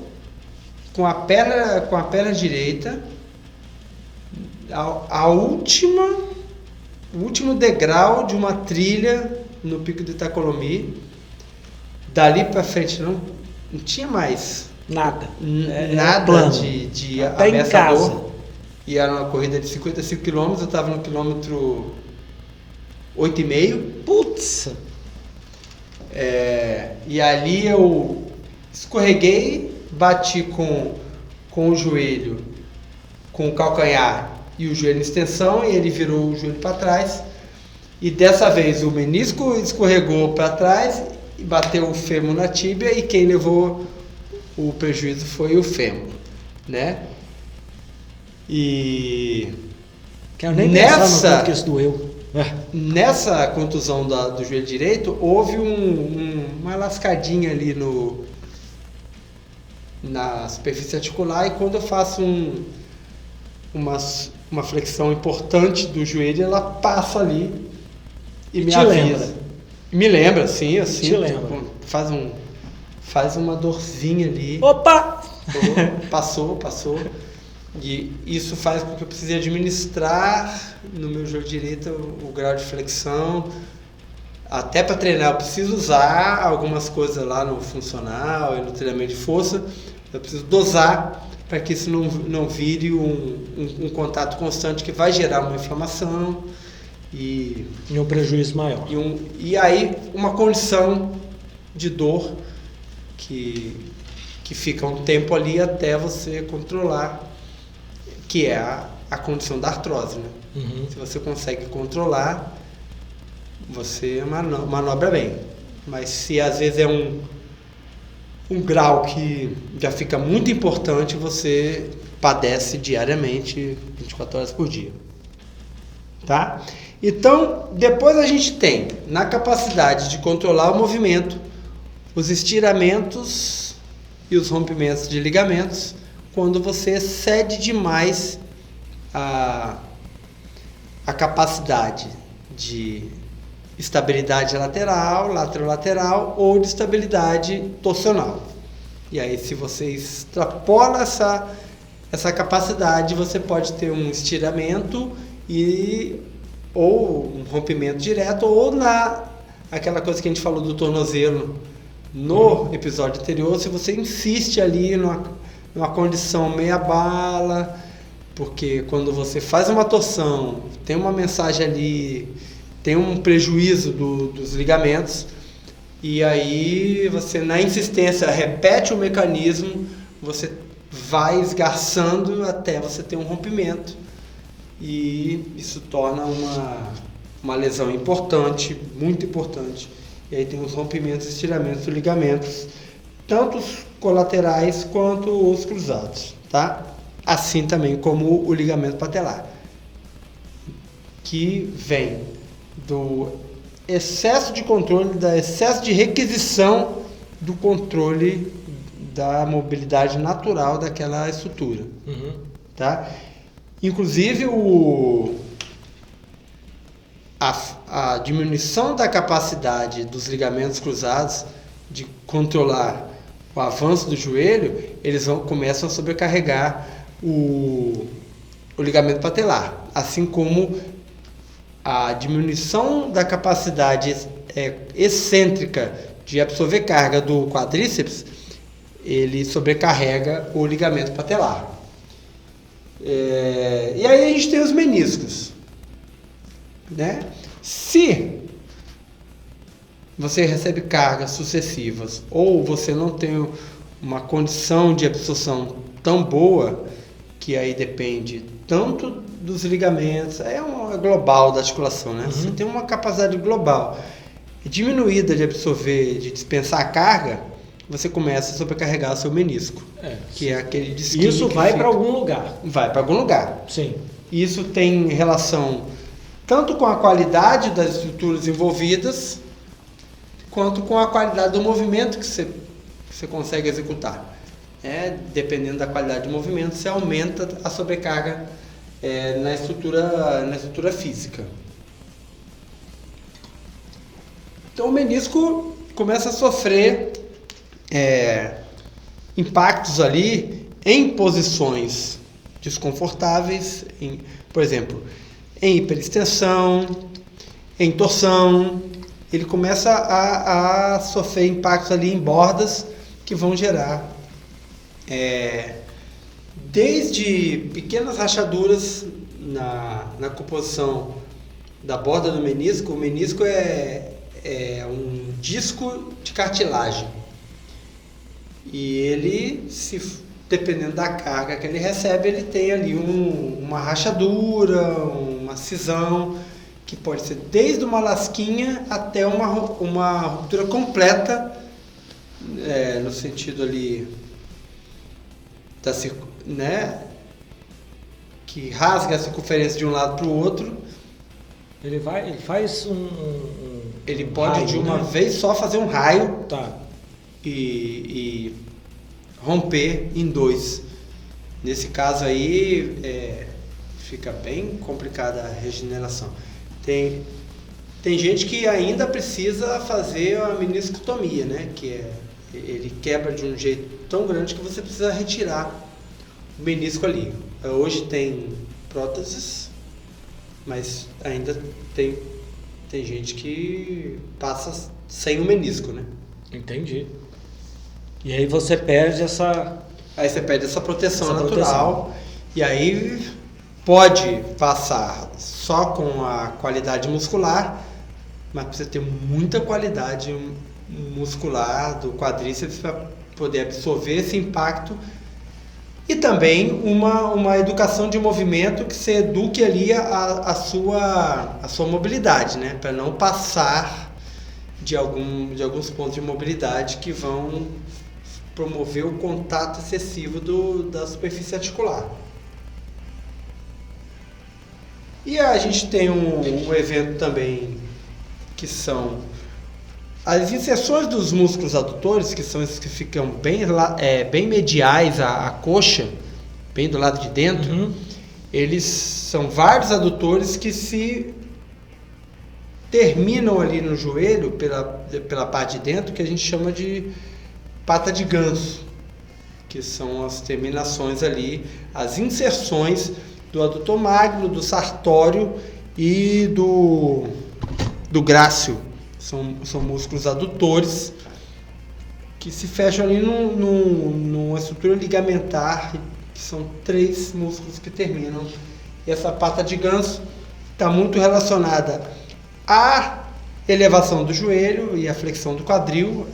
com a perna direita, o último degrau de uma trilha no Pico do Itacolomi. Dali para frente não tinha mais nada de até ameaçador. E era uma corrida de 55 km, eu estava no quilômetro 8,5. Putz! E ali eu escorreguei, bati com o joelho, com o calcanhar e o joelho em extensão, e ele virou o joelho para trás. E dessa vez o menisco escorregou para trás e bateu o fêmur na tíbia, e quem levou o prejuízo foi o fêmur, né? E quero nem pensar no quanto que isso doeu. Nessa contusão do joelho direito, houve uma lascadinha ali na superfície articular, e quando eu faço uma flexão importante do joelho, ela passa ali e me avisa. Lembra? Me lembra, sim, assim. Te lembra. Faz uma dorzinha ali. Opa! Passou. E isso faz com que eu precise administrar no meu jogo de direita o grau de flexão. Até para treinar eu preciso usar algumas coisas lá no funcional e no treinamento de força. Eu preciso dosar para que isso não vire um contato constante que vai gerar uma inflamação e um prejuízo maior. E aí uma condição de dor que fica um tempo ali até você controlar, que é a condição da artrose, né? Uhum. Se você consegue controlar, você manobra bem. Mas se às vezes é um grau que já fica muito importante, você padece diariamente, 24 horas por dia. Tá? Então, depois a gente tem, na capacidade de controlar o movimento, os estiramentos e os rompimentos de ligamentos, quando você excede demais a capacidade de estabilidade lateral ou de estabilidade torsional. E aí, se você extrapola essa capacidade, você pode ter um estiramento ou um rompimento direto, ou aquela coisa que a gente falou do tornozelo no episódio anterior, se você insiste ali numa condição meia bala, porque quando você faz uma torção, tem uma mensagem ali, tem um prejuízo dos ligamentos, e aí você, na insistência, repete o mecanismo, você vai esgarçando até você ter um rompimento, e isso torna uma lesão importante, muito importante. E aí tem os rompimentos e estiramentos dos ligamentos, tanto os colaterais quanto os cruzados, tá? Assim também como o ligamento patelar, que vem do excesso de controle, da excesso de requisição do controle da mobilidade natural daquela estrutura. Uhum. Tá? Inclusive a diminuição da capacidade dos ligamentos cruzados de controlar o avanço do joelho, eles começam a sobrecarregar o ligamento patelar, assim como a diminuição da capacidade excêntrica de absorver carga do quadríceps, ele sobrecarrega o ligamento patelar. E aí a gente tem os meniscos, né? Se você recebe cargas sucessivas ou você não tem uma condição de absorção tão boa, que aí depende tanto dos ligamentos, é global da articulação, né? Uhum. Você tem uma capacidade global diminuída de absorver, de dispensar a carga, você começa a sobrecarregar o seu menisco, que é aquele disquinho. Isso vai para algum lugar. Vai para algum lugar. Sim. Isso tem relação tanto com a qualidade das estruturas envolvidas, quanto com a qualidade do movimento que você consegue executar. Dependendo da qualidade do movimento, você aumenta a sobrecarga na estrutura física. Então o menisco começa a sofrer impactos ali em posições desconfortáveis, por exemplo, em hiperextensão, em torção. Ele começa a sofrer impactos ali em bordas que vão gerar desde pequenas rachaduras na composição da borda do menisco. O menisco é um disco de cartilagem. E ele, dependendo da carga que ele recebe, ele tem ali uma rachadura, uma cisão, que pode ser desde uma lasquinha até uma ruptura completa, no sentido ali né, que rasga a circunferência de um lado para o outro. Ele faz ele pode raio, de uma vez só fazer um raio, e romper em dois. Nesse caso aí fica bem complicada a regeneração. Tem gente que ainda precisa fazer a meniscotomia, né? Que ele quebra de um jeito tão grande que você precisa retirar o menisco ali. Hoje tem próteses, mas ainda tem gente que passa sem o menisco, né? Entendi. E aí você perde essa... Aí você perde essa proteção natural. E aí pode passar só com a qualidade muscular, mas precisa ter muita qualidade muscular do quadríceps para poder absorver esse impacto. E também uma educação de movimento que você eduque ali a sua mobilidade, né? Para não passar de alguns pontos de mobilidade que vão promover o contato excessivo da superfície articular. E a gente tem um evento também que são as inserções dos músculos adutores, que são esses que ficam bem mediais à coxa, bem do lado de dentro. Uhum. Eles são vários adutores que se terminam ali no joelho, pela parte de dentro, que a gente chama de pata de ganso, que são as terminações ali, as inserções do adutor magno, do sartório e do grácil. São músculos adutores que se fecham ali numa estrutura ligamentar, que são 3 músculos que terminam. E essa pata de ganso está muito relacionada à elevação do joelho e à flexão do quadril.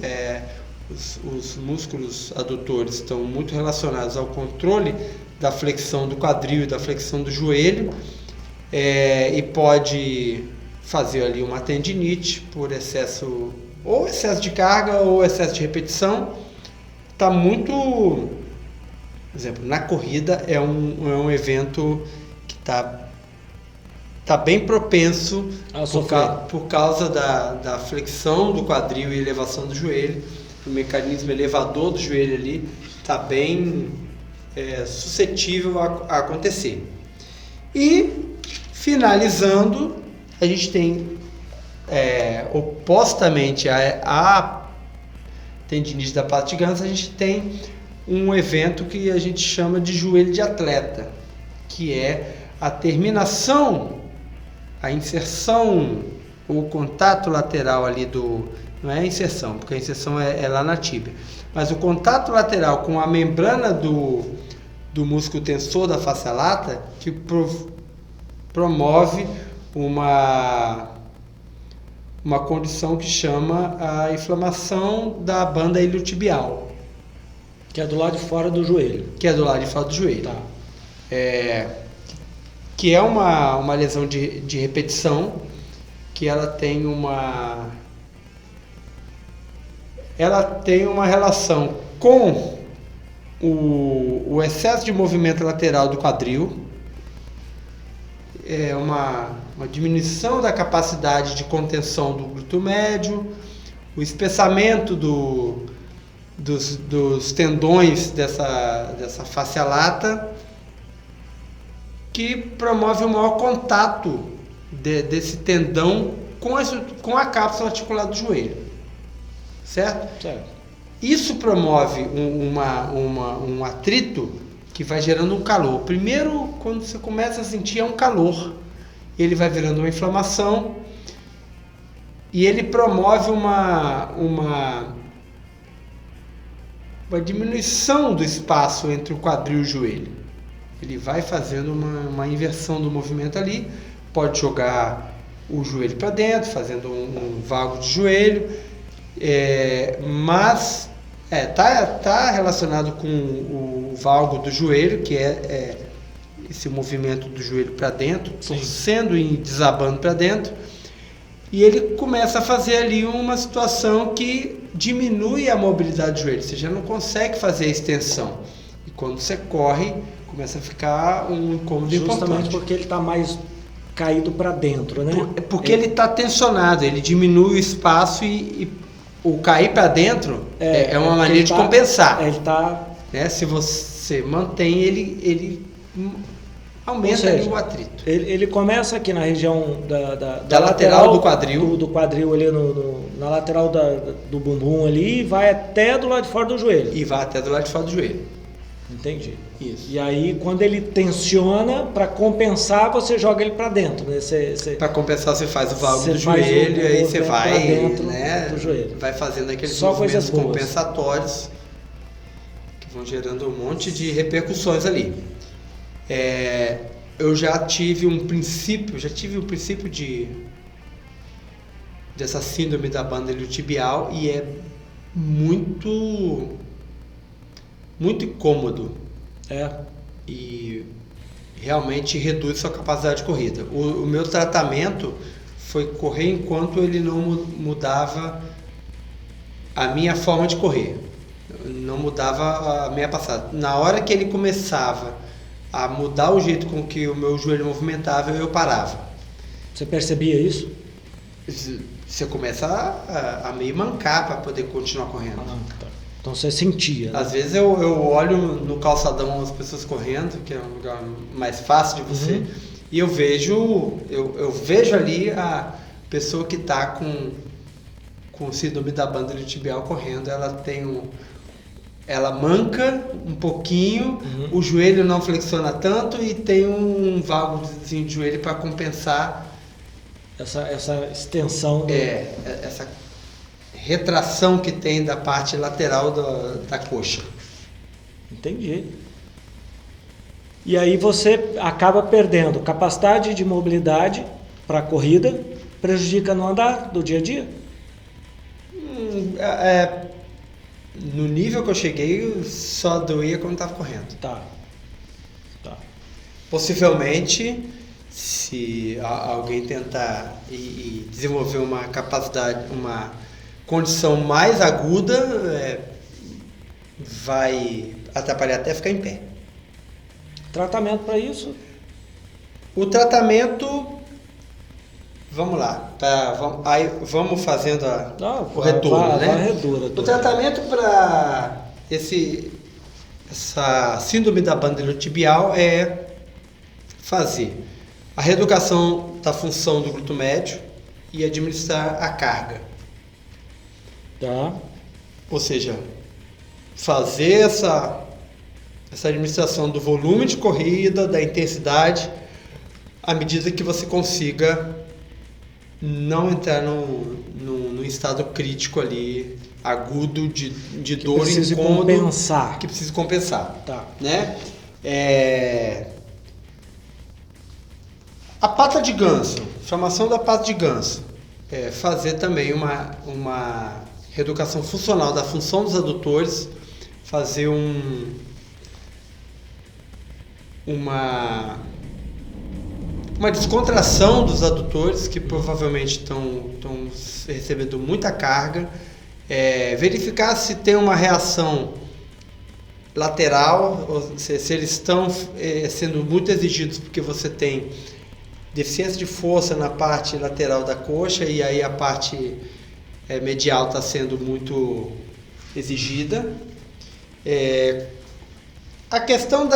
Os músculos adutores estão muito relacionados ao controle da flexão do quadril e da flexão do joelho, e pode fazer ali uma tendinite por excesso de carga ou excesso de repetição. Está muito, por exemplo, na corrida é um evento que está bem propenso por causa da flexão do quadril e elevação do joelho. O mecanismo elevador do joelho ali está bem suscetível a acontecer. E finalizando, a gente tem opostamente à tendinite da pata de ganso, a gente tem um evento que a gente chama de joelho de atleta, que é a terminação, a inserção, o contato lateral ali não é a inserção, porque a inserção é lá na tíbia, mas o contato lateral com a membrana do músculo tensor da face lata, que promove uma condição que chama a inflamação da banda iliotibial. Que é do lado de fora do joelho. Tá. Que é uma lesão de repetição, que ela tem uma relação com o excesso de movimento lateral do quadril, uma diminuição da capacidade de contenção do glúteo médio, o espessamento dos tendões dessa face lata, que promove o maior contato desse tendão com a cápsula articular do joelho, certo? Isso promove um atrito que vai gerando um calor. Primeiro, quando você começa a sentir, é um calor. Ele vai virando uma inflamação e ele promove uma diminuição do espaço entre o quadril e o joelho. Ele vai fazendo uma inversão do movimento ali, pode jogar o joelho para dentro, fazendo um valgo de joelho, mas tá relacionado com o valgo do joelho, que é esse movimento do joelho para dentro, torcendo e desabando para dentro, e ele começa a fazer ali uma situação que diminui a mobilidade do joelho, você já não consegue fazer a extensão, e quando você corre, começa a ficar um incômodo importante. Justamente porque ele está mais caído para dentro, né? Porque ele está tensionado, ele diminui o espaço e o cair para dentro é uma maneira de compensar. Ele tá... Se você mantém, ele aumenta ali o atrito. Ele começa aqui na região da lateral do quadril. Do quadril ali na lateral do bumbum ali e vai até do lado de fora do joelho. E vai até do lado de fora do joelho. Entendi. Isso. E aí, quando ele tensiona, para compensar, você joga ele para dentro, né? Para compensar, você faz o válvulo do joelho, e aí você vai, dentro, né, do joelho. vai fazendo aqueles Só movimentos compensatórios que vão gerando um monte de repercussões ali. Eu já tive um princípio dessa síndrome da banda iliotibial e é muito incômodo. E realmente reduz sua capacidade de corrida. O meu tratamento foi correr enquanto ele não mudava a minha forma de correr, não mudava a minha passada. Na hora que ele começava a mudar o jeito com que o meu joelho movimentava, eu parava. Você percebia isso? Você começa a meio mancar para poder continuar correndo. Tá. Então você sentia. Às vezes eu olho no calçadão as pessoas correndo, que é um lugar mais fácil de você, e eu vejo ali a pessoa que está com síndrome da banda iliotibial correndo. Ela manca um pouquinho, o joelho não flexiona tanto e tem um válvulozinho de joelho para compensar essa extensão. Essa retração que tem da parte lateral da coxa. Entendi. E aí você acaba perdendo capacidade de mobilidade para a corrida, prejudica no andar do dia a dia? No nível que eu cheguei, só doía quando estava correndo. Tá. Possivelmente, se alguém tentar e desenvolver uma capacidade, uma condição mais aguda, vai atrapalhar até ficar em pé. Tratamento para isso? O tratamento, vamos lá, vamos fazendo o retorno, né? O tratamento para essa síndrome da banda iliotibial é fazer a reeducação da função do glúteo médio e administrar a carga. Tá. Ou seja, fazer essa administração do volume de corrida, da intensidade, à medida que você consiga não entrar num estado crítico ali, agudo de dor e incômodo. Que precisa compensar. Tá. Né? A pata de ganso, inflamação da pata de ganso, fazer também uma reeducação funcional da função dos adutores, fazer uma descontração dos adutores que provavelmente estão recebendo muita carga, verificar se tem uma reação lateral, ou se eles estão sendo muito exigidos porque você tem deficiência de força na parte lateral da coxa e aí a parte medial está sendo muito exigida. A questão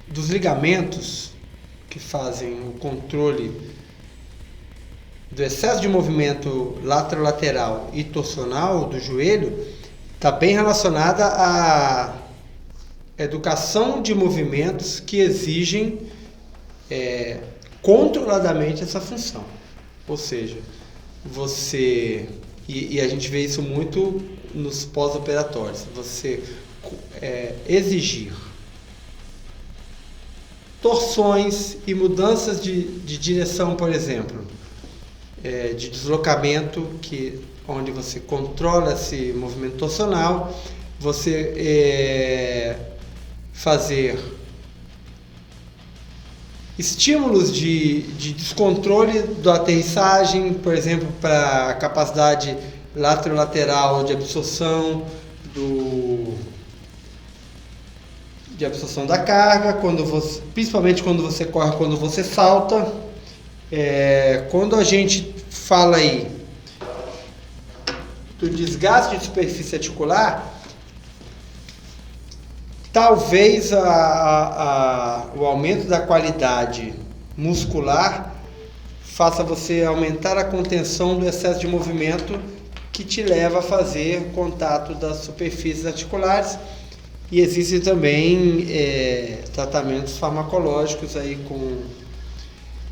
dos ligamentos que fazem o controle do excesso de movimento lateral e torsional do joelho está bem relacionada à educação de movimentos que exigem controladamente essa função. Ou seja, e a gente vê isso muito nos pós-operatórios, você exigir torções e mudanças de direção, por exemplo, de deslocamento, onde você controla esse movimento torsional, você fazer estímulos de descontrole da aterrissagem, por exemplo, para a capacidade lateral de absorção de absorção da carga, principalmente quando você corre, quando você salta. Quando a gente fala aí do desgaste de superfície articular, Talvez o aumento da qualidade muscular faça você aumentar a contenção do excesso de movimento que te leva a fazer contato das superfícies articulares. E existem também tratamentos farmacológicos aí com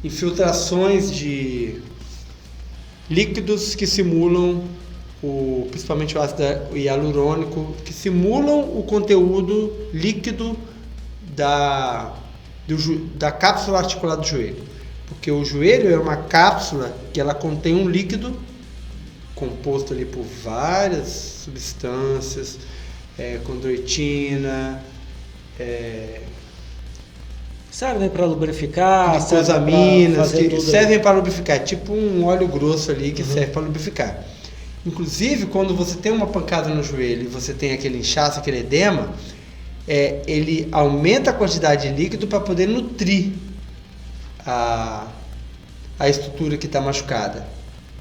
infiltrações de líquidos que simulam, principalmente o ácido hialurônico, que simulam o conteúdo líquido da cápsula articular do joelho. Porque o joelho é uma cápsula que ela contém um líquido composto ali por várias substâncias, condroitina, servem para lubrificar, glicosaminas, que servem para lubrificar, tipo um óleo grosso ali que serve para lubrificar. Inclusive, quando você tem uma pancada no joelho e você tem aquele inchaço, aquele edema, ele aumenta a quantidade de líquido para poder nutrir a estrutura que está machucada.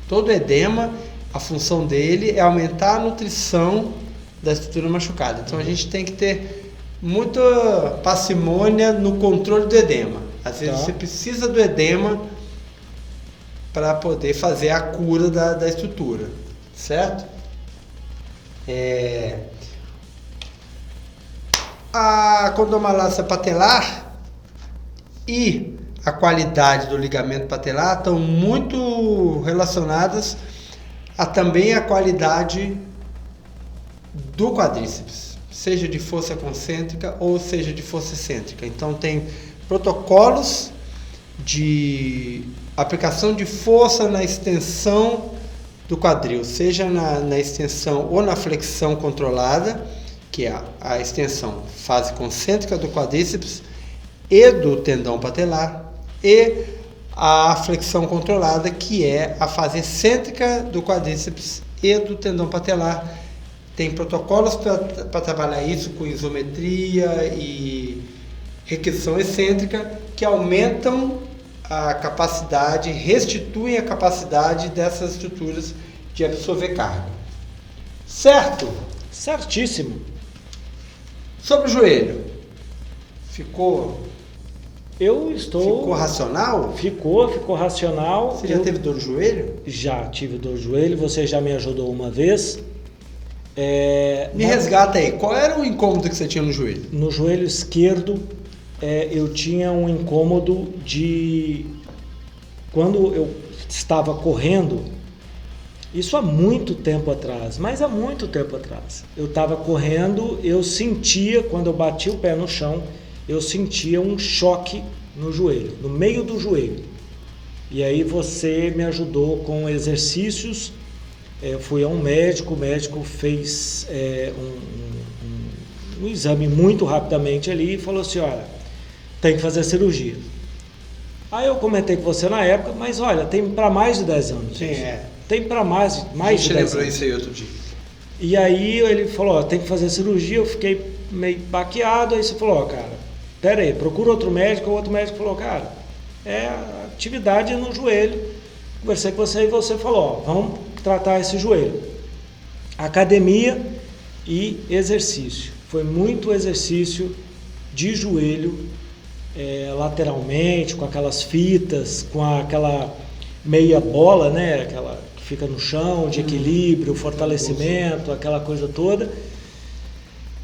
Todo edema, a função dele é aumentar a nutrição da estrutura machucada. Então a gente tem que ter muita parcimônia no controle do edema. Às vezes você precisa do edema para poder fazer a cura da estrutura, certo? A condomalácia patelar e a qualidade do ligamento patelar estão muito relacionadas também a qualidade do quadríceps, seja de força concêntrica ou seja de força excêntrica. Então tem protocolos de aplicação de força na extensão do quadril, seja na extensão ou na flexão controlada, que é a extensão fase concêntrica do quadríceps e do tendão patelar, e a flexão controlada, que é a fase excêntrica do quadríceps e do tendão patelar. Tem protocolos para trabalhar isso com isometria e requisição excêntrica, que aumentam a capacidade, restituem a capacidade dessas estruturas de absorver carga. Certo? Certíssimo. Sobre o joelho, ficou racional? Ficou racional. Você já teve dor no joelho? Já tive dor no joelho, você já me ajudou uma vez. Resgata aí, qual era o incômodo que você tinha no joelho? No joelho esquerdo, eu tinha um incômodo de... Quando eu estava correndo, isso há muito tempo atrás, mas há muito tempo atrás. Eu estava correndo, eu sentia, quando eu bati o pé no chão, eu sentia um choque no joelho, no meio do joelho. E aí você me ajudou com exercícios. Fui a um médico, o médico fez um exame muito rapidamente ali e falou assim, olha, tem que fazer cirurgia. Aí eu comentei com você na época, mas olha, tem para mais de 10 anos. Sim, Tem para mais de 10 anos. A gente lembrou isso aí outro dia. E aí ele falou, ó, tem que fazer cirurgia, eu fiquei meio baqueado, aí você falou, ó, cara, pera aí, procura outro médico. O outro médico falou, cara, atividade no joelho. Conversei com você e você falou, ó, vamos tratar esse joelho. Academia e exercício. Foi muito exercício de joelho, lateralmente, com aquelas fitas, com aquela meia bola, né? Aquela que fica no chão, de equilíbrio, fortalecimento, aquela coisa toda.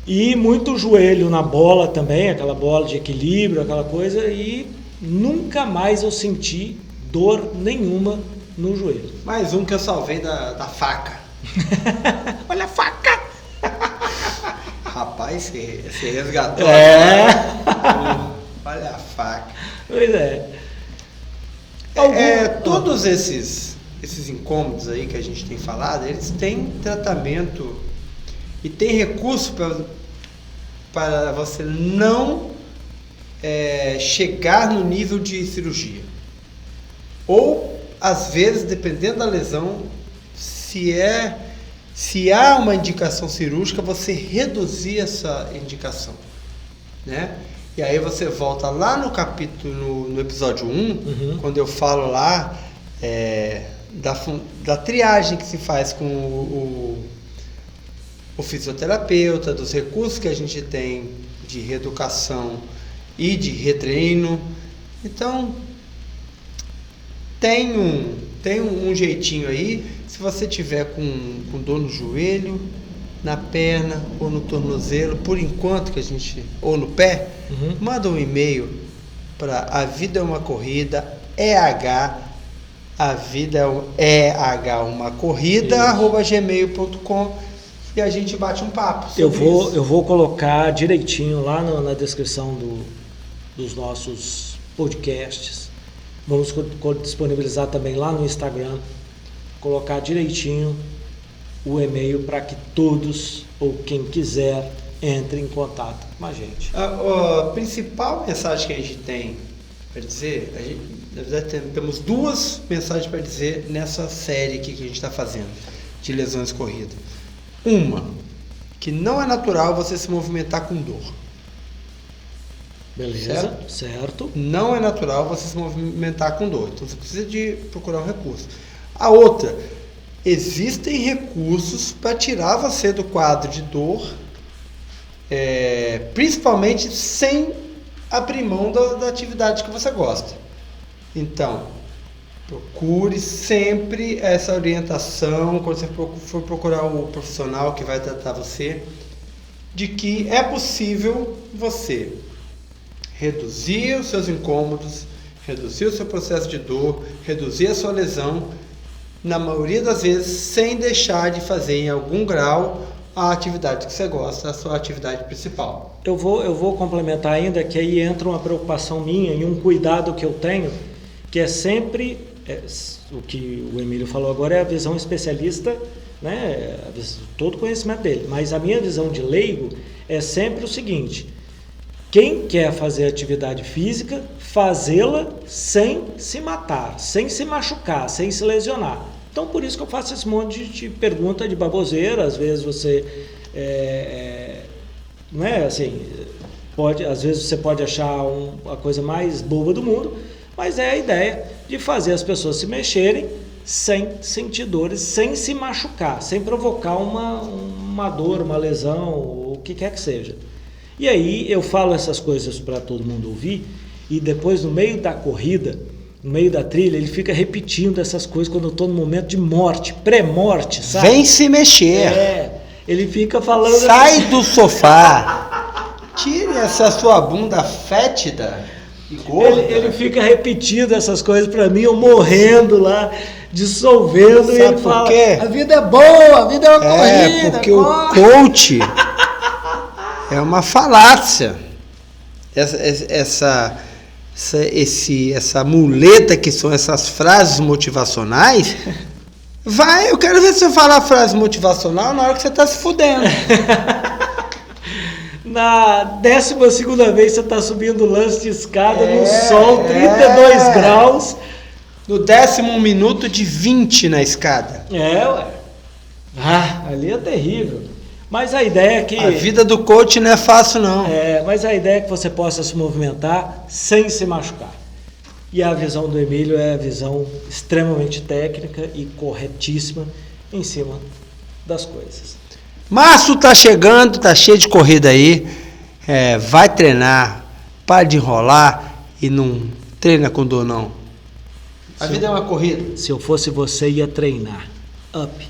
E muito joelho na bola também, aquela bola de equilíbrio, aquela coisa, e nunca mais eu senti dor nenhuma no joelho. Mais um que eu salvei da faca. Olha a faca! Rapaz, você resgatou. Olha a faca. Pois é. Todos esses incômodos aí que a gente tem falado, eles têm tratamento e tem recurso para você não chegar no nível de cirurgia. Ou, às vezes, dependendo da lesão, se há uma indicação cirúrgica, você reduzir essa indicação, né? E aí você volta lá no capítulo, no episódio 1, quando eu falo lá da triagem que se faz com o fisioterapeuta, dos recursos que a gente tem de reeducação e de retreino. Então, tem um jeitinho aí. Se você tiver com dor no joelho, na perna ou no tornozelo, por enquanto ou no pé, manda um e-mail para A Vida é uma Corrida, a vida é uma corrida, @gmail.com, e a gente bate um papo sobre isso. Eu vou colocar direitinho lá na descrição dos nossos podcasts. Vamos disponibilizar também lá no Instagram, colocar direitinho o e-mail para que todos, ou quem quiser, entre em contato com a gente. A principal mensagem que a gente tem para dizer, na verdade temos duas mensagens para dizer nessa série aqui que a gente está fazendo, de lesões corridas. Uma, que não é natural você se movimentar com dor. Beleza, certo. Não é natural você se movimentar com dor, então você precisa de procurar um recurso. A outra, existem recursos para tirar você do quadro de dor, principalmente sem abrir mão da atividade que você gosta. Então, procure sempre essa orientação quando você for procurar o profissional que vai tratar você, de que é possível você reduzir os seus incômodos, reduzir o seu processo de dor, reduzir a sua lesão, na maioria das vezes sem deixar de fazer em algum grau a atividade que você gosta, a sua atividade principal. Eu vou complementar ainda que aí entra uma preocupação minha e um cuidado que eu tenho, que é sempre, o que o Emílio falou agora é a visão especialista, né, todo o conhecimento dele, mas a minha visão de leigo é sempre o seguinte: quem quer fazer atividade física, fazê-la sem se matar, sem se machucar, sem se lesionar. Então, por isso que eu faço esse monte de pergunta de baboseira. Às vezes você, às vezes você pode achar a coisa mais boba do mundo, mas é a ideia de fazer as pessoas se mexerem sem sentir dores, sem se machucar, sem provocar uma dor, uma lesão, ou o que quer que seja. E aí eu falo essas coisas para todo mundo ouvir, e depois no meio da corrida, no meio da trilha, ele fica repetindo essas coisas quando eu estou no momento de morte, pré-morte, sabe? Vem se mexer. Ele fica falando... Sai do sofá. Tire essa sua bunda fétida e gorda. Ele fica repetindo essas coisas para mim, eu morrendo lá, dissolvendo. Sabe e ele por fala, quê? a vida é boa, a vida é uma corrida. Porque o coach é uma falácia. Essa muleta que são essas frases motivacionais. Eu quero ver você falar frase motivacional na hora que você está se fudendo. Na 12ª vez você está subindo lance de escada no sol, 32 graus. No 10º minuto de 20 na escada. Ali é terrível. Mas a ideia é que... A vida do coach não é fácil, não. Mas a ideia é que você possa se movimentar sem se machucar. E a visão do Emílio é a visão extremamente técnica e corretíssima em cima das coisas. Março tá chegando, tá cheio de corrida aí. Vai treinar, para de enrolar e não treina com dor, não. A vida é uma corrida. Se eu fosse você, ia treinar. Up.